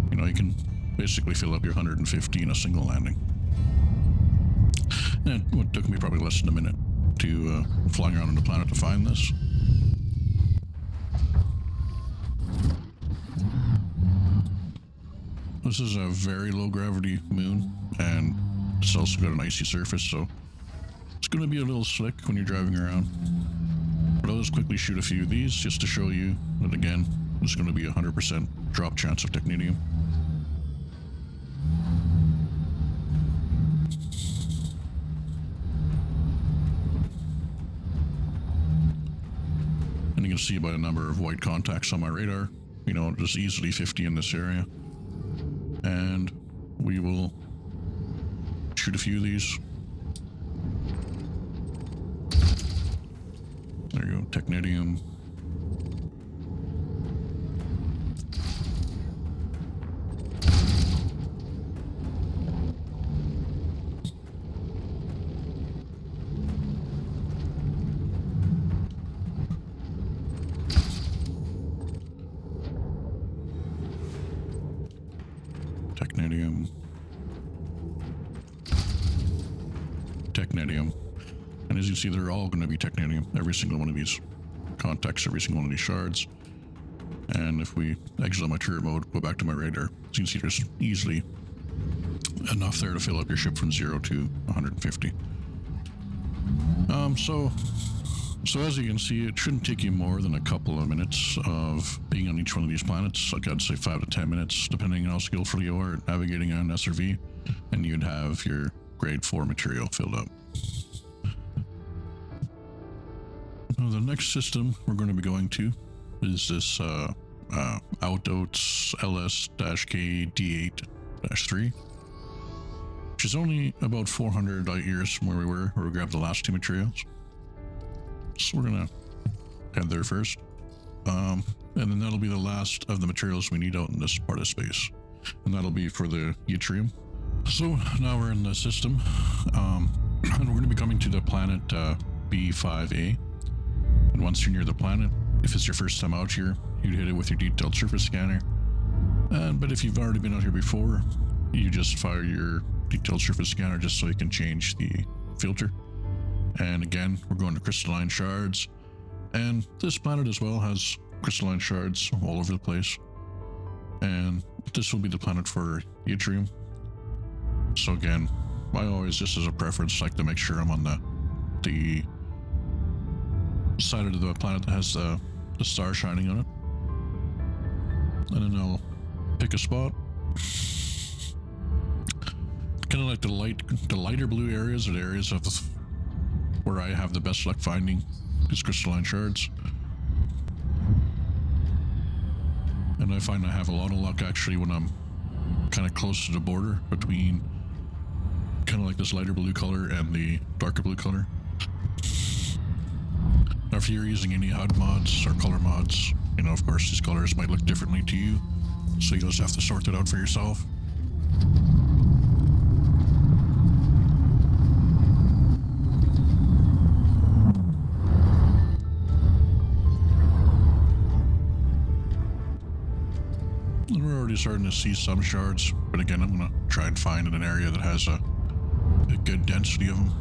you know, you can basically fill up your 150 in a single landing. And it took me probably less than a minute to flying around on the planet to find this. This is a very low gravity moon, and it's also got an icy surface, so it's going to be a little slick when you're driving around. But I'll just quickly shoot a few of these just to show you that, again, there's going to be a 100% drop chance of Technetium. And you can see by the number of white contacts on my radar, you know, there's easily 50 in this area. And we will shoot a few of these. There you go, Technetium. Technetium. And as you see, they're all going to be Technetium, every single one of these contacts, every single one of these shards. And if we exit on my turret mode, go back to my radar, as you can see, there's easily enough there to fill up your ship from 0 to 150. So as you can see, it shouldn't take you more than a couple of minutes of being on each one of these planets. Like I'd say 5 to 10 minutes, depending on how skillful you are at navigating on SRV, and you'd have your grade 4 material filled up. Now, the next system we're going to be going to is this Outdoats LS-K D8-3, which is only about 400 light years from where we grabbed the last 2 materials. So we're gonna head there first, and then that'll be the last of the materials we need out in this part of space, and that'll be for the Yttrium. So now we're in the system, and we're going to be coming to the planet B5A. And once you're near the planet, if it's your first time out here, you'd hit it with your detailed surface scanner. But if you've already been out here before, you just fire your detailed surface scanner just so you can change the filter. And again, we're going to crystalline shards, and this planet as well has crystalline shards all over the place. And this will be the planet for Yttrium. So again, I always, just as a preference, like to make sure I'm on the side of the planet that has the star shining on it. And then I'll pick a spot. Kind of like the lighter blue areas are the areas of where I have the best luck finding these crystalline shards. And I find I have a lot of luck actually when I'm kind of close to the border between kind of like this lighter blue color and the darker blue color. Now if you're using any HUD mods or color mods, you know, of course these colors might look differently to you, so you just have to sort it out for yourself. And we're already starting to see some shards, but again, I'm going to try and find an area that has a good density of them.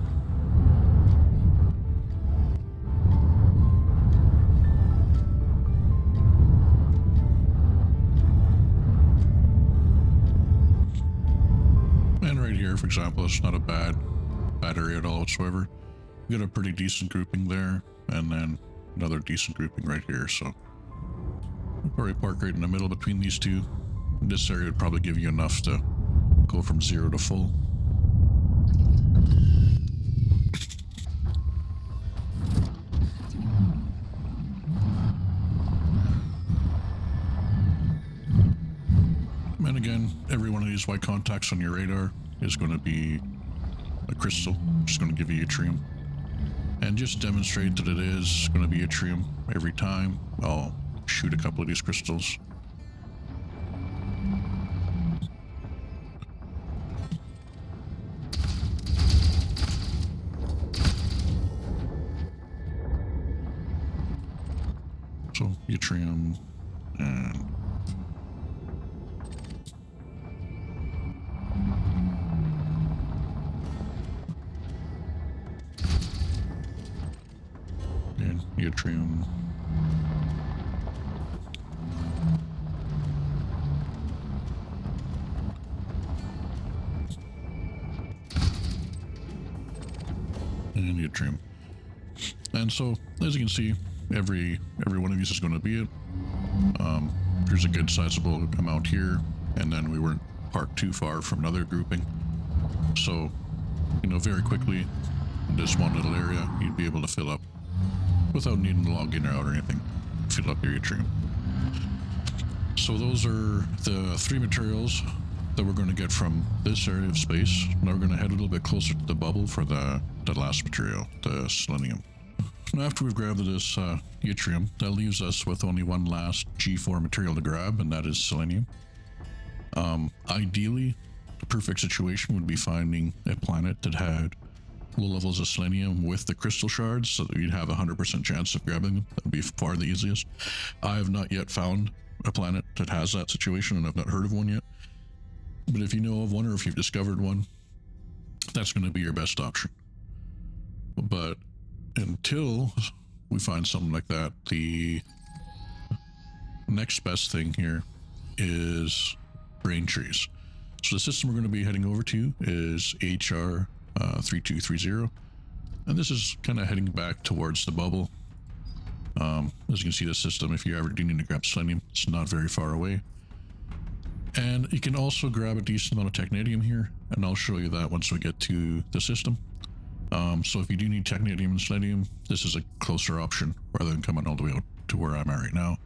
And right here, for example, it's not a bad area at all whatsoever. We got a pretty decent grouping there, and then another decent grouping right here, so we'll probably park right in the middle between these two. This area would probably give you enough to go from 0 to full. And again, every one of these white contacts on your radar is going to be a crystal, which is going to give you Yttrium. And just to demonstrate that it is going to be Yttrium every time, I'll shoot a couple of these crystals. So Yttrium and Yttrium. And Yttrium. And so, as you can see, every one of these is going to be it. There's a good sizable amount here, and then we weren't parked too far from another grouping. So, you know, very quickly, in this one little area, you'd be able to fill up without needing to log in or out or anything. Fill up your Yttrium. So those are the 3 materials that we're going to get from this area of space. Now we're going to head a little bit closer to the bubble for the last material, the Selenium. Now after we've grabbed this Yttrium, that leaves us with only one last G4 material to grab, and that is Selenium. Ideally, the perfect situation would be finding a planet that had low levels of selenium with the crystal shards, so that you'd have a 100% chance of grabbing them. That would be far the easiest. I have not yet found a planet that has that situation, and I've not heard of one yet. But if you know of one, or if you've discovered one, that's going to be your best option. But until we find something like that, the next best thing here is brain trees. So the system we're going to be heading over to is HR 3230, and this is kind of heading back towards the bubble. As you can see, the system, if you ever do need to grab selenium, it's not very far away. And you can also grab a decent amount of technetium here, and I'll show you that once we get to the system. So if you do need technetium and selenium, this is a closer option rather than coming all the way out to where I'm at right now.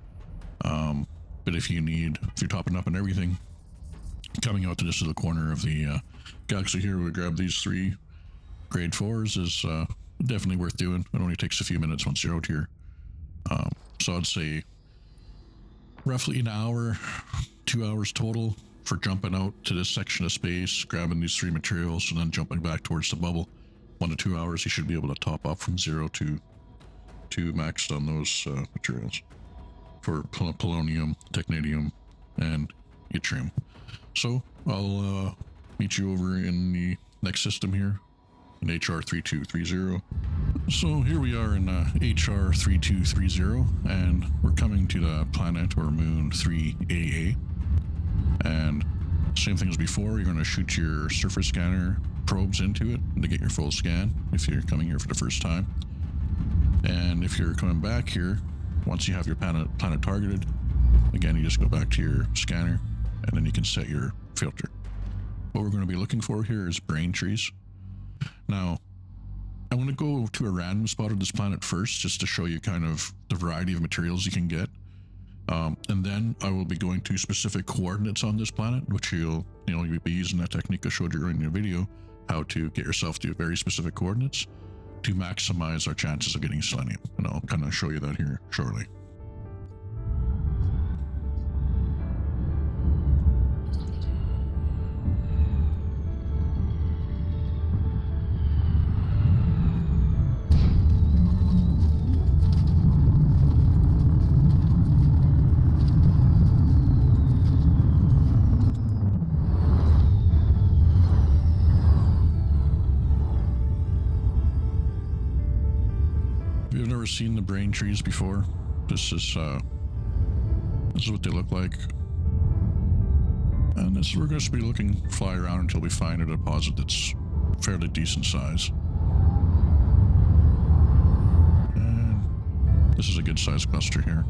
But if you're topping up on everything, coming out to this little corner of the galaxy here, we grab these 3 grade 4s is definitely worth doing. It only takes a few minutes once you're out here. So I'd say roughly an hour, 2 hours total for jumping out to this section of space, grabbing these 3 materials, and then jumping back towards the bubble. 1 to 2 hours, you should be able to top up from 0 to maxed on those materials for polonium, technetium, and yttrium. So I'll meet you over in the next system here in HR 3230. So here we are in HR 3230, and we're coming to the planet or moon 3AA. And same thing as before, you're going to shoot your surface scanner probes into it to get your full scan if you're coming here for the first time. And if you're coming back here, once you have your planet targeted, again, you just go back to your scanner and then you can set your filter. What we're going to be looking for here is brain trees. Now, I want to go to a random spot of this planet first, just to show you kind of the variety of materials you can get. And then I will be going to specific coordinates on this planet, which you'll be using that technique I showed you earlier in the video, how to get yourself to very specific coordinates to maximize our chances of getting selenium. And I'll kind of show you that here shortly. If you've never seen the brain trees before, this is what they look like. And this, we're going to be fly around until we find a deposit that's fairly decent size. And this is a good size cluster here.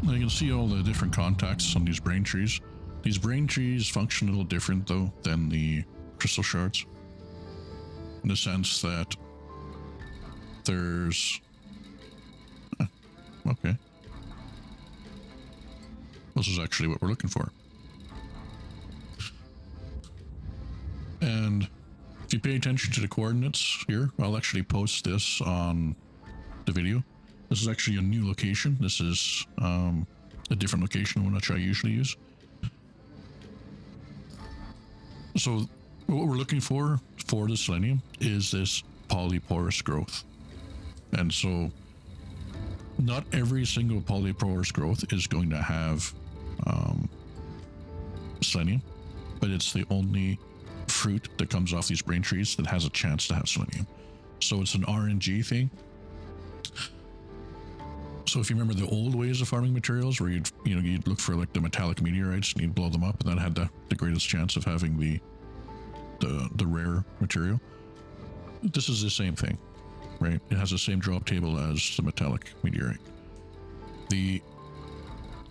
Now you can see all the different contacts on these brain trees. These brain trees function a little different though than the crystal shards, in the sense that there's okay, this is actually what we're looking for. And if you pay attention to the coordinates here, I'll actually post this on the video. This is actually a new location. This is a different location than which I usually use. So what we're looking for the selenium is this polyporous growth. And so not every single polyporous growth is going to have selenium, but it's the only fruit that comes off these brain trees that has a chance to have selenium. So it's an RNG thing. So if you remember the old ways of farming materials, where you'd look for like the metallic meteorites and you'd blow them up, and that had the greatest chance of having the rare material. This is the same thing, right? It has the same drop table as the metallic meteorite. The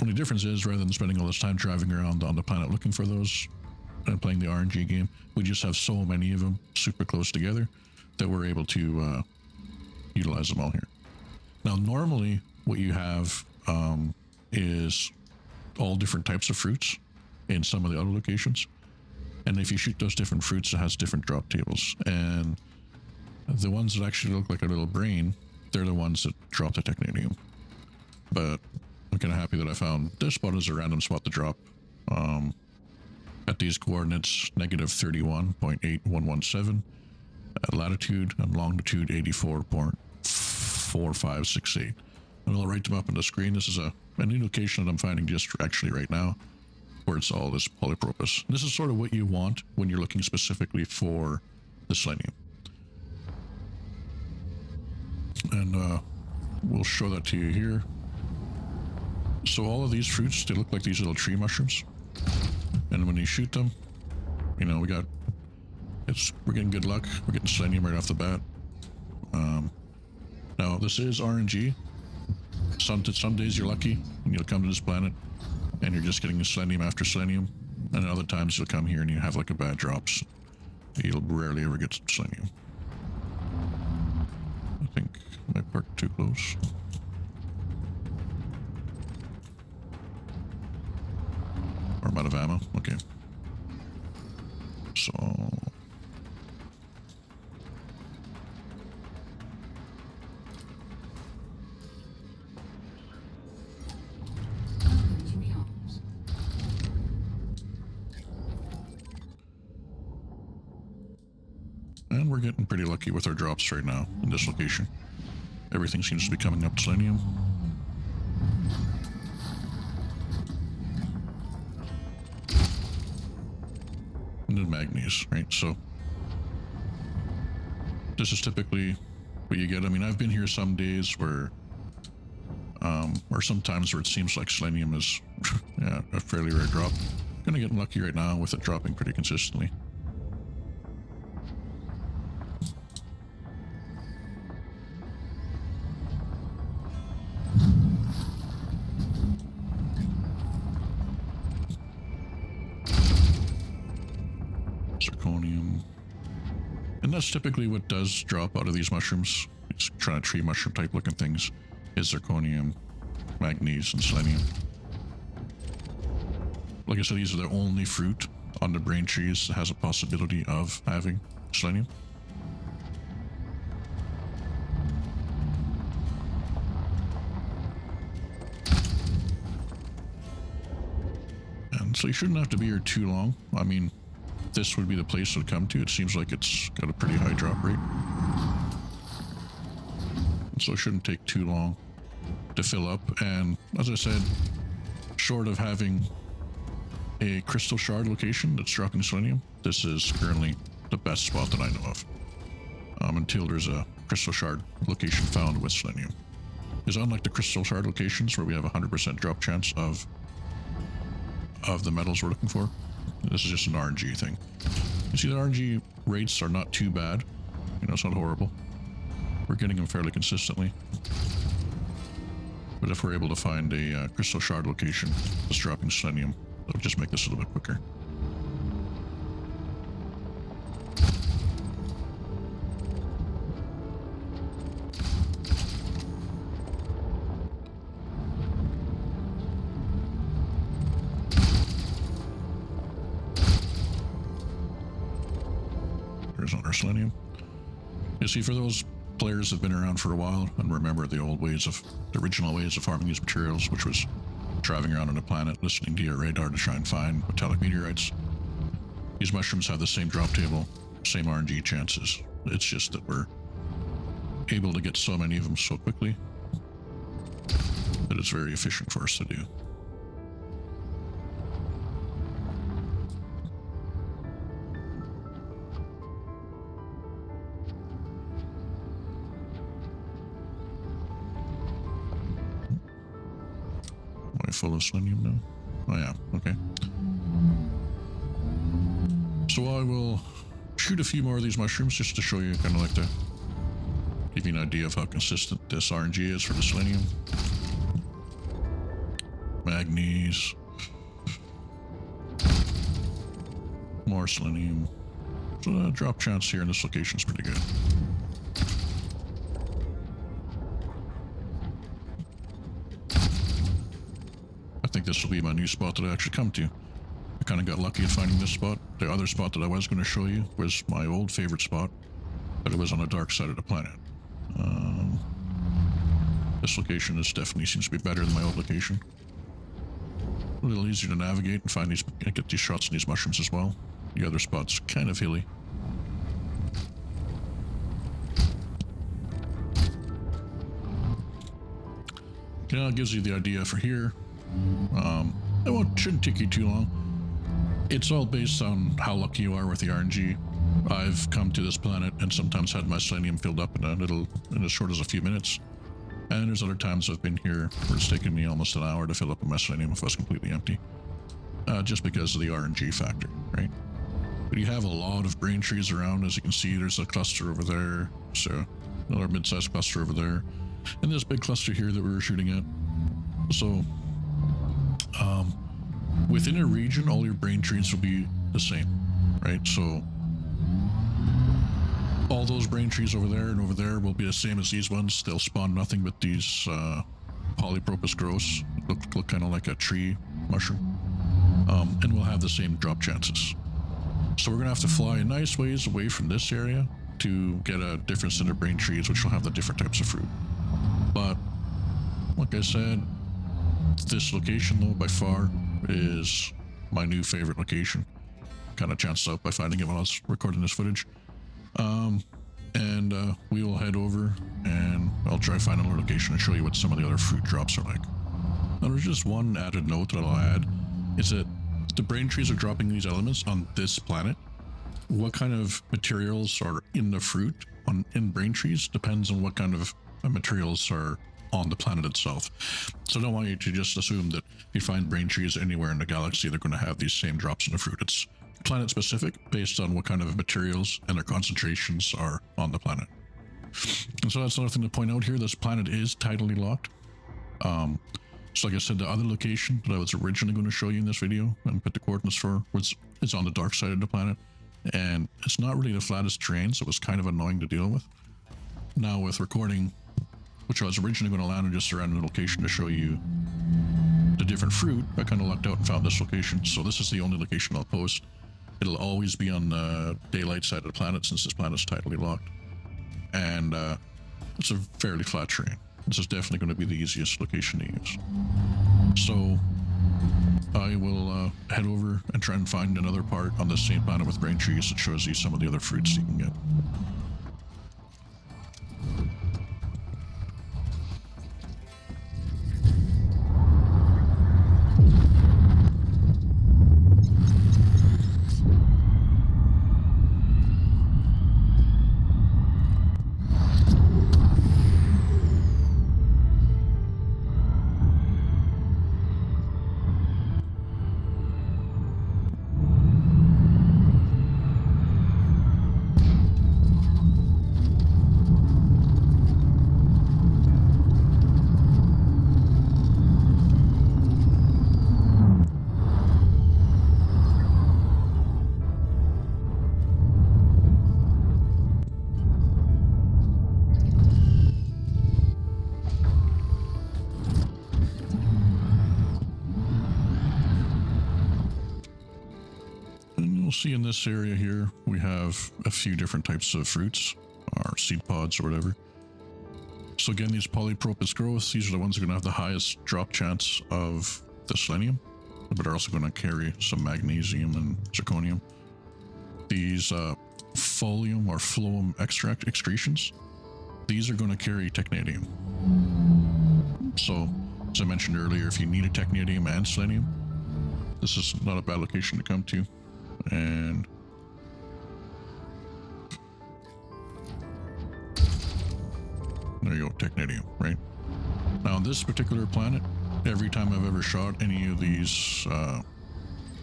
only difference is, rather than spending all this time driving around on the planet looking for those and playing the RNG game, we just have so many of them super close together that we're able to utilize them all here. Now, normally what you have is all different types of fruits in some of the other locations. And if you shoot those different fruits, it has different drop tables. And the ones that actually look like a little brain, they're the ones that drop the technetium. But I'm kind of happy that I found this spot as a random spot to drop at these coordinates, negative 31.8117 at latitude and longitude 84.4568. And I'll write them up on the screen. This is a new location that I'm finding just actually right now, where it's all this polypropylene. This is sort of what you want when you're looking specifically for the selenium. And we'll show that to you here. So all of these fruits, they look like these little tree mushrooms. And when you shoot them, you know, we're getting good luck. We're getting selenium right off the bat. Now this is RNG. Some days you're lucky and you'll come to this planet and you're just getting selenium after selenium. And other times you'll come here and you have like a bad drops. You'll rarely ever get selenium. I think I parked too close. Or I'm out of ammo. Okay. So and we're getting pretty lucky with our drops right now in this location. Everything seems to be coming up selenium. And then manganese, right? So this is typically what you get. I mean, I've been here some days where or sometimes where it seems like selenium is yeah, a fairly rare drop. Gonna get lucky right now with it dropping pretty consistently. Zirconium. And that's typically what does drop out of these mushrooms. These kind of tree mushroom type looking things is zirconium, manganese, and selenium. Like I said, these are the only fruit on the brain trees that has a possibility of having selenium. And so you shouldn't have to be here too long. I mean, this would be the place to come to. It seems like it's got a pretty high drop rate. And so it shouldn't take too long to fill up. And as I said, short of having a crystal shard location that's dropping selenium, this is currently the best spot that I know of. Until there's a crystal shard location found with selenium. Because unlike the crystal shard locations where we have a 100% drop chance of the metals we're looking for, this is just an RNG thing. You see, the RNG rates are not too bad. You know, it's not horrible. We're getting them fairly consistently. But if we're able to find a crystal shard location that's dropping selenium, that'll just make this a little bit quicker. There's another selenium. You see, for those players that have been around for a while and remember the original ways of farming these materials, which was driving around on a planet, listening to your radar to try and find metallic meteorites. These mushrooms have the same drop table, same RNG chances. It's just that we're able to get so many of them so quickly that it's very efficient for us to do. Am I full of selenium now? Oh yeah, okay. So I will shoot a few more of these mushrooms just to show you, kind of like to give you an idea of how consistent this RNG is for the selenium. Manganese. More selenium. So the drop chance here in this location is pretty good. I think this will be my new spot that I actually come to. I kind of got lucky at finding this spot. The other spot that I was going to show you was my old favorite spot, but it was on the dark side of the planet. This location definitely seems to be better than my old location. A little easier to navigate and find get these shots in these mushrooms as well. The other spot's kind of hilly. You know, it gives you the idea for here. Shouldn't take you too long. It's all based on how lucky you are with the RNG. I've come to this planet and sometimes had my selenium filled up in as short as a few minutes. And there's other times I've been here where it's taken me almost an hour to fill up my selenium if I was completely empty. Just because of the RNG factor, right? But you have a lot of brain trees around. As you can see, there's a cluster over there. So another mid-sized cluster over there. And this big cluster here that we were shooting at. So, within a region, all your brain trees will be the same, right? So, all those brain trees over there and over there will be the same as these ones. They'll spawn nothing but these polypropous growths. Look kind of like a tree mushroom. And we'll have the same drop chances. So we're going to have to fly a nice ways away from this area to get a different set of brain trees, which will have the different types of fruit. But, like I said, this location, though, by far, is my new favorite location. Kind of chanced out by finding it when I was recording this footage. We will head over, and I'll try to find another location and show you what some of the other fruit drops are like. Now, there's just one added note that I'll add, is that the brain trees are dropping these elements on this planet. What kind of materials are in the fruit in brain trees depends on what kind of materials are on the planet itself. So I don't want you to just assume that if you find brain trees anywhere in the galaxy, they're going to have these same drops in the fruit. It's planet specific based on what kind of materials and their concentrations are on the planet. And so that's another thing to point out here. This planet is tidally locked. So like I said, the other location that I was originally going to show you in this video and put the coordinates for is on the dark side of the planet. And it's not really the flattest terrain, so it was kind of annoying to deal with. Now with recording, which I was originally going to land in just around the location to show you the different fruit, I kind of lucked out and found this location. So this is the only location I'll post. It'll always be on the daylight side of the planet since this planet's tidally locked. And it's a fairly flat terrain. This is definitely going to be the easiest location to use. So I will head over and try and find another part on this same planet with brain trees that shows you some of the other fruits you can get. You'll see in this area here, we have a few different types of fruits, or seed pods or whatever. So again, these polypropous growths, these are the ones that are going to have the highest drop chance of the selenium, but are also going to carry some magnesium and zirconium. These folium or phloem excretions, these are going to carry technetium. So, as I mentioned earlier, if you need a technetium and selenium, this is not a bad location to come to. And there you go, technetium, right? Now on this particular planet, every time I've ever shot any of these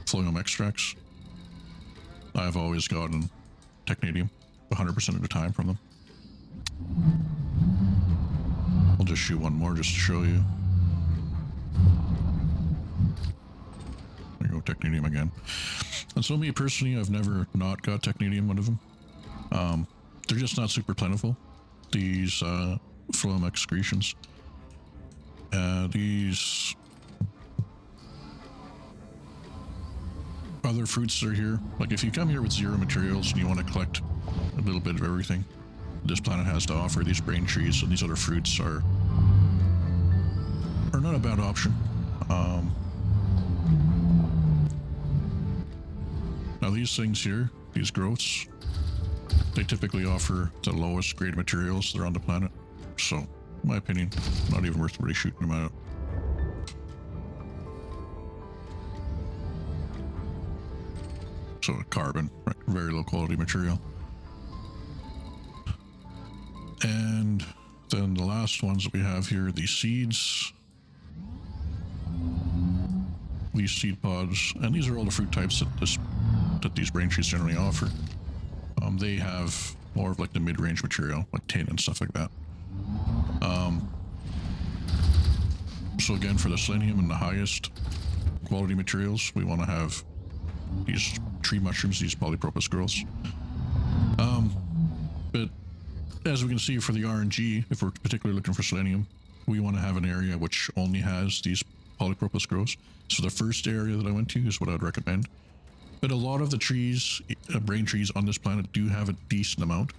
phloem extracts, I've always gotten technetium 100% of the time from them. I'll just shoot one more just to show you. There you go, technetium again. And so me personally, I've never not got technetium out of them. They're just not super plentiful, these phloem excretions. These other fruits that are here, like if you come here with zero materials and you want to collect a little bit of everything this planet has to offer, these brain trees and these other fruits are not a bad option. Now these things here, these growths, they typically offer the lowest grade materials that are on the planet. So in my opinion. Not even worth really shooting them out. So carbon, right, very low quality material. And then the last ones that we have here, these seeds. These seed pods, and these are all the fruit types that these brain trees generally offer. They have more of like the mid-range material, like tin and stuff like that. So again, for the selenium and the highest quality materials, we want to have these tree mushrooms, these polypropous growths. But as we can see for the RNG, if we're particularly looking for selenium, we want to have an area which only has these polypropous growths. So the first area that I went to is what I'd recommend. But a lot of the trees, brain trees on this planet do have a decent amount.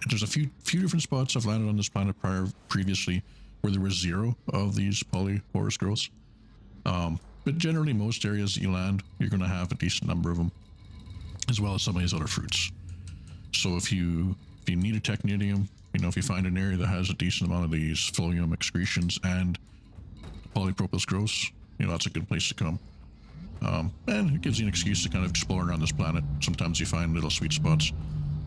There's a few different spots I've landed on this planet previously where there was 0 of these polyporous growths. But generally most areas that you land, you're going to have a decent number of them, as well as some of these other fruits. So if you need a technetium, you know, if you find an area that has a decent amount of these phloem excretions and polypropous growths, you know, that's a good place to come. And it gives you an excuse to kind of explore around this planet. Sometimes you find little sweet spots.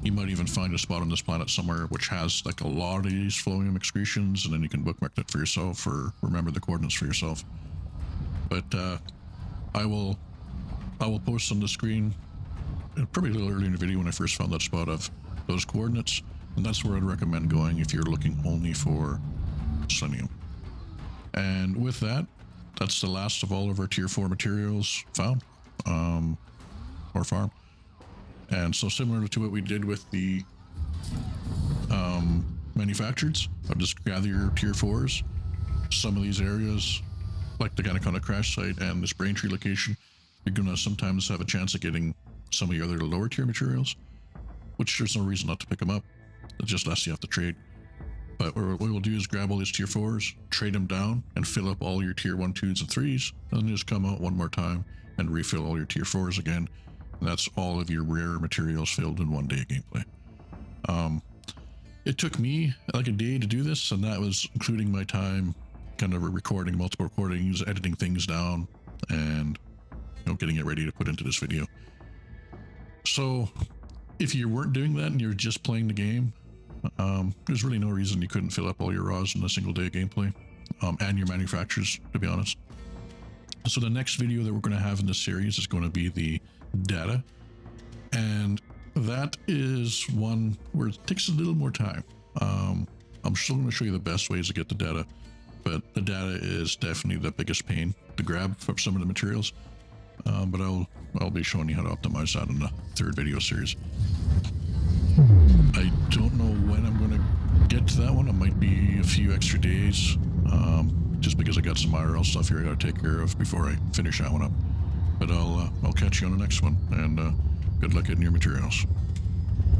You might even find a spot on this planet somewhere which has like a lot of these phloem excretions, and then you can bookmark it for yourself or remember the coordinates for yourself. But I will post on the screen, probably a little early in the video when I first found that spot, of those coordinates, and that's where I'd recommend going if you're looking only for selenium. And with that, that's the last of all of our tier 4 materials found, or farm. And so similar to what we did with the manufactureds, I'll just gather your tier 4s. Some of these areas, like the kind of crash site and this brain tree location, you're going to sometimes have a chance of getting some of the other lower tier materials, which there's no reason not to pick them up. It's just less you have to trade. But what we'll do is grab all these tier 4s, trade them down, and fill up all your tier 1, 2s, and 3s, and then just come out one more time and refill all your tier 4s again. And that's all of your rare materials filled in one day of gameplay. It took me like a day to do this, and that was including my time kind of recording multiple recordings, editing things down, and getting it ready to put into this video. So if you weren't doing that and you're just playing the game, there's really no reason you couldn't fill up all your raws in a single day of gameplay, and your manufacturers, to be honest. So the next video that we're going to have in this series is going to be the data, and that is one where it takes a little more time. I'm still going to show you the best ways to get the data, but the data is definitely the biggest pain to grab for some of the materials. But I'll be showing you how to optimize that in the third video series. I don't know when I'm going to get to that one. It might be a few extra days, just because I got some IRL stuff here I got to take care of before I finish that one up. But I'll catch you on the next one, and good luck getting your materials.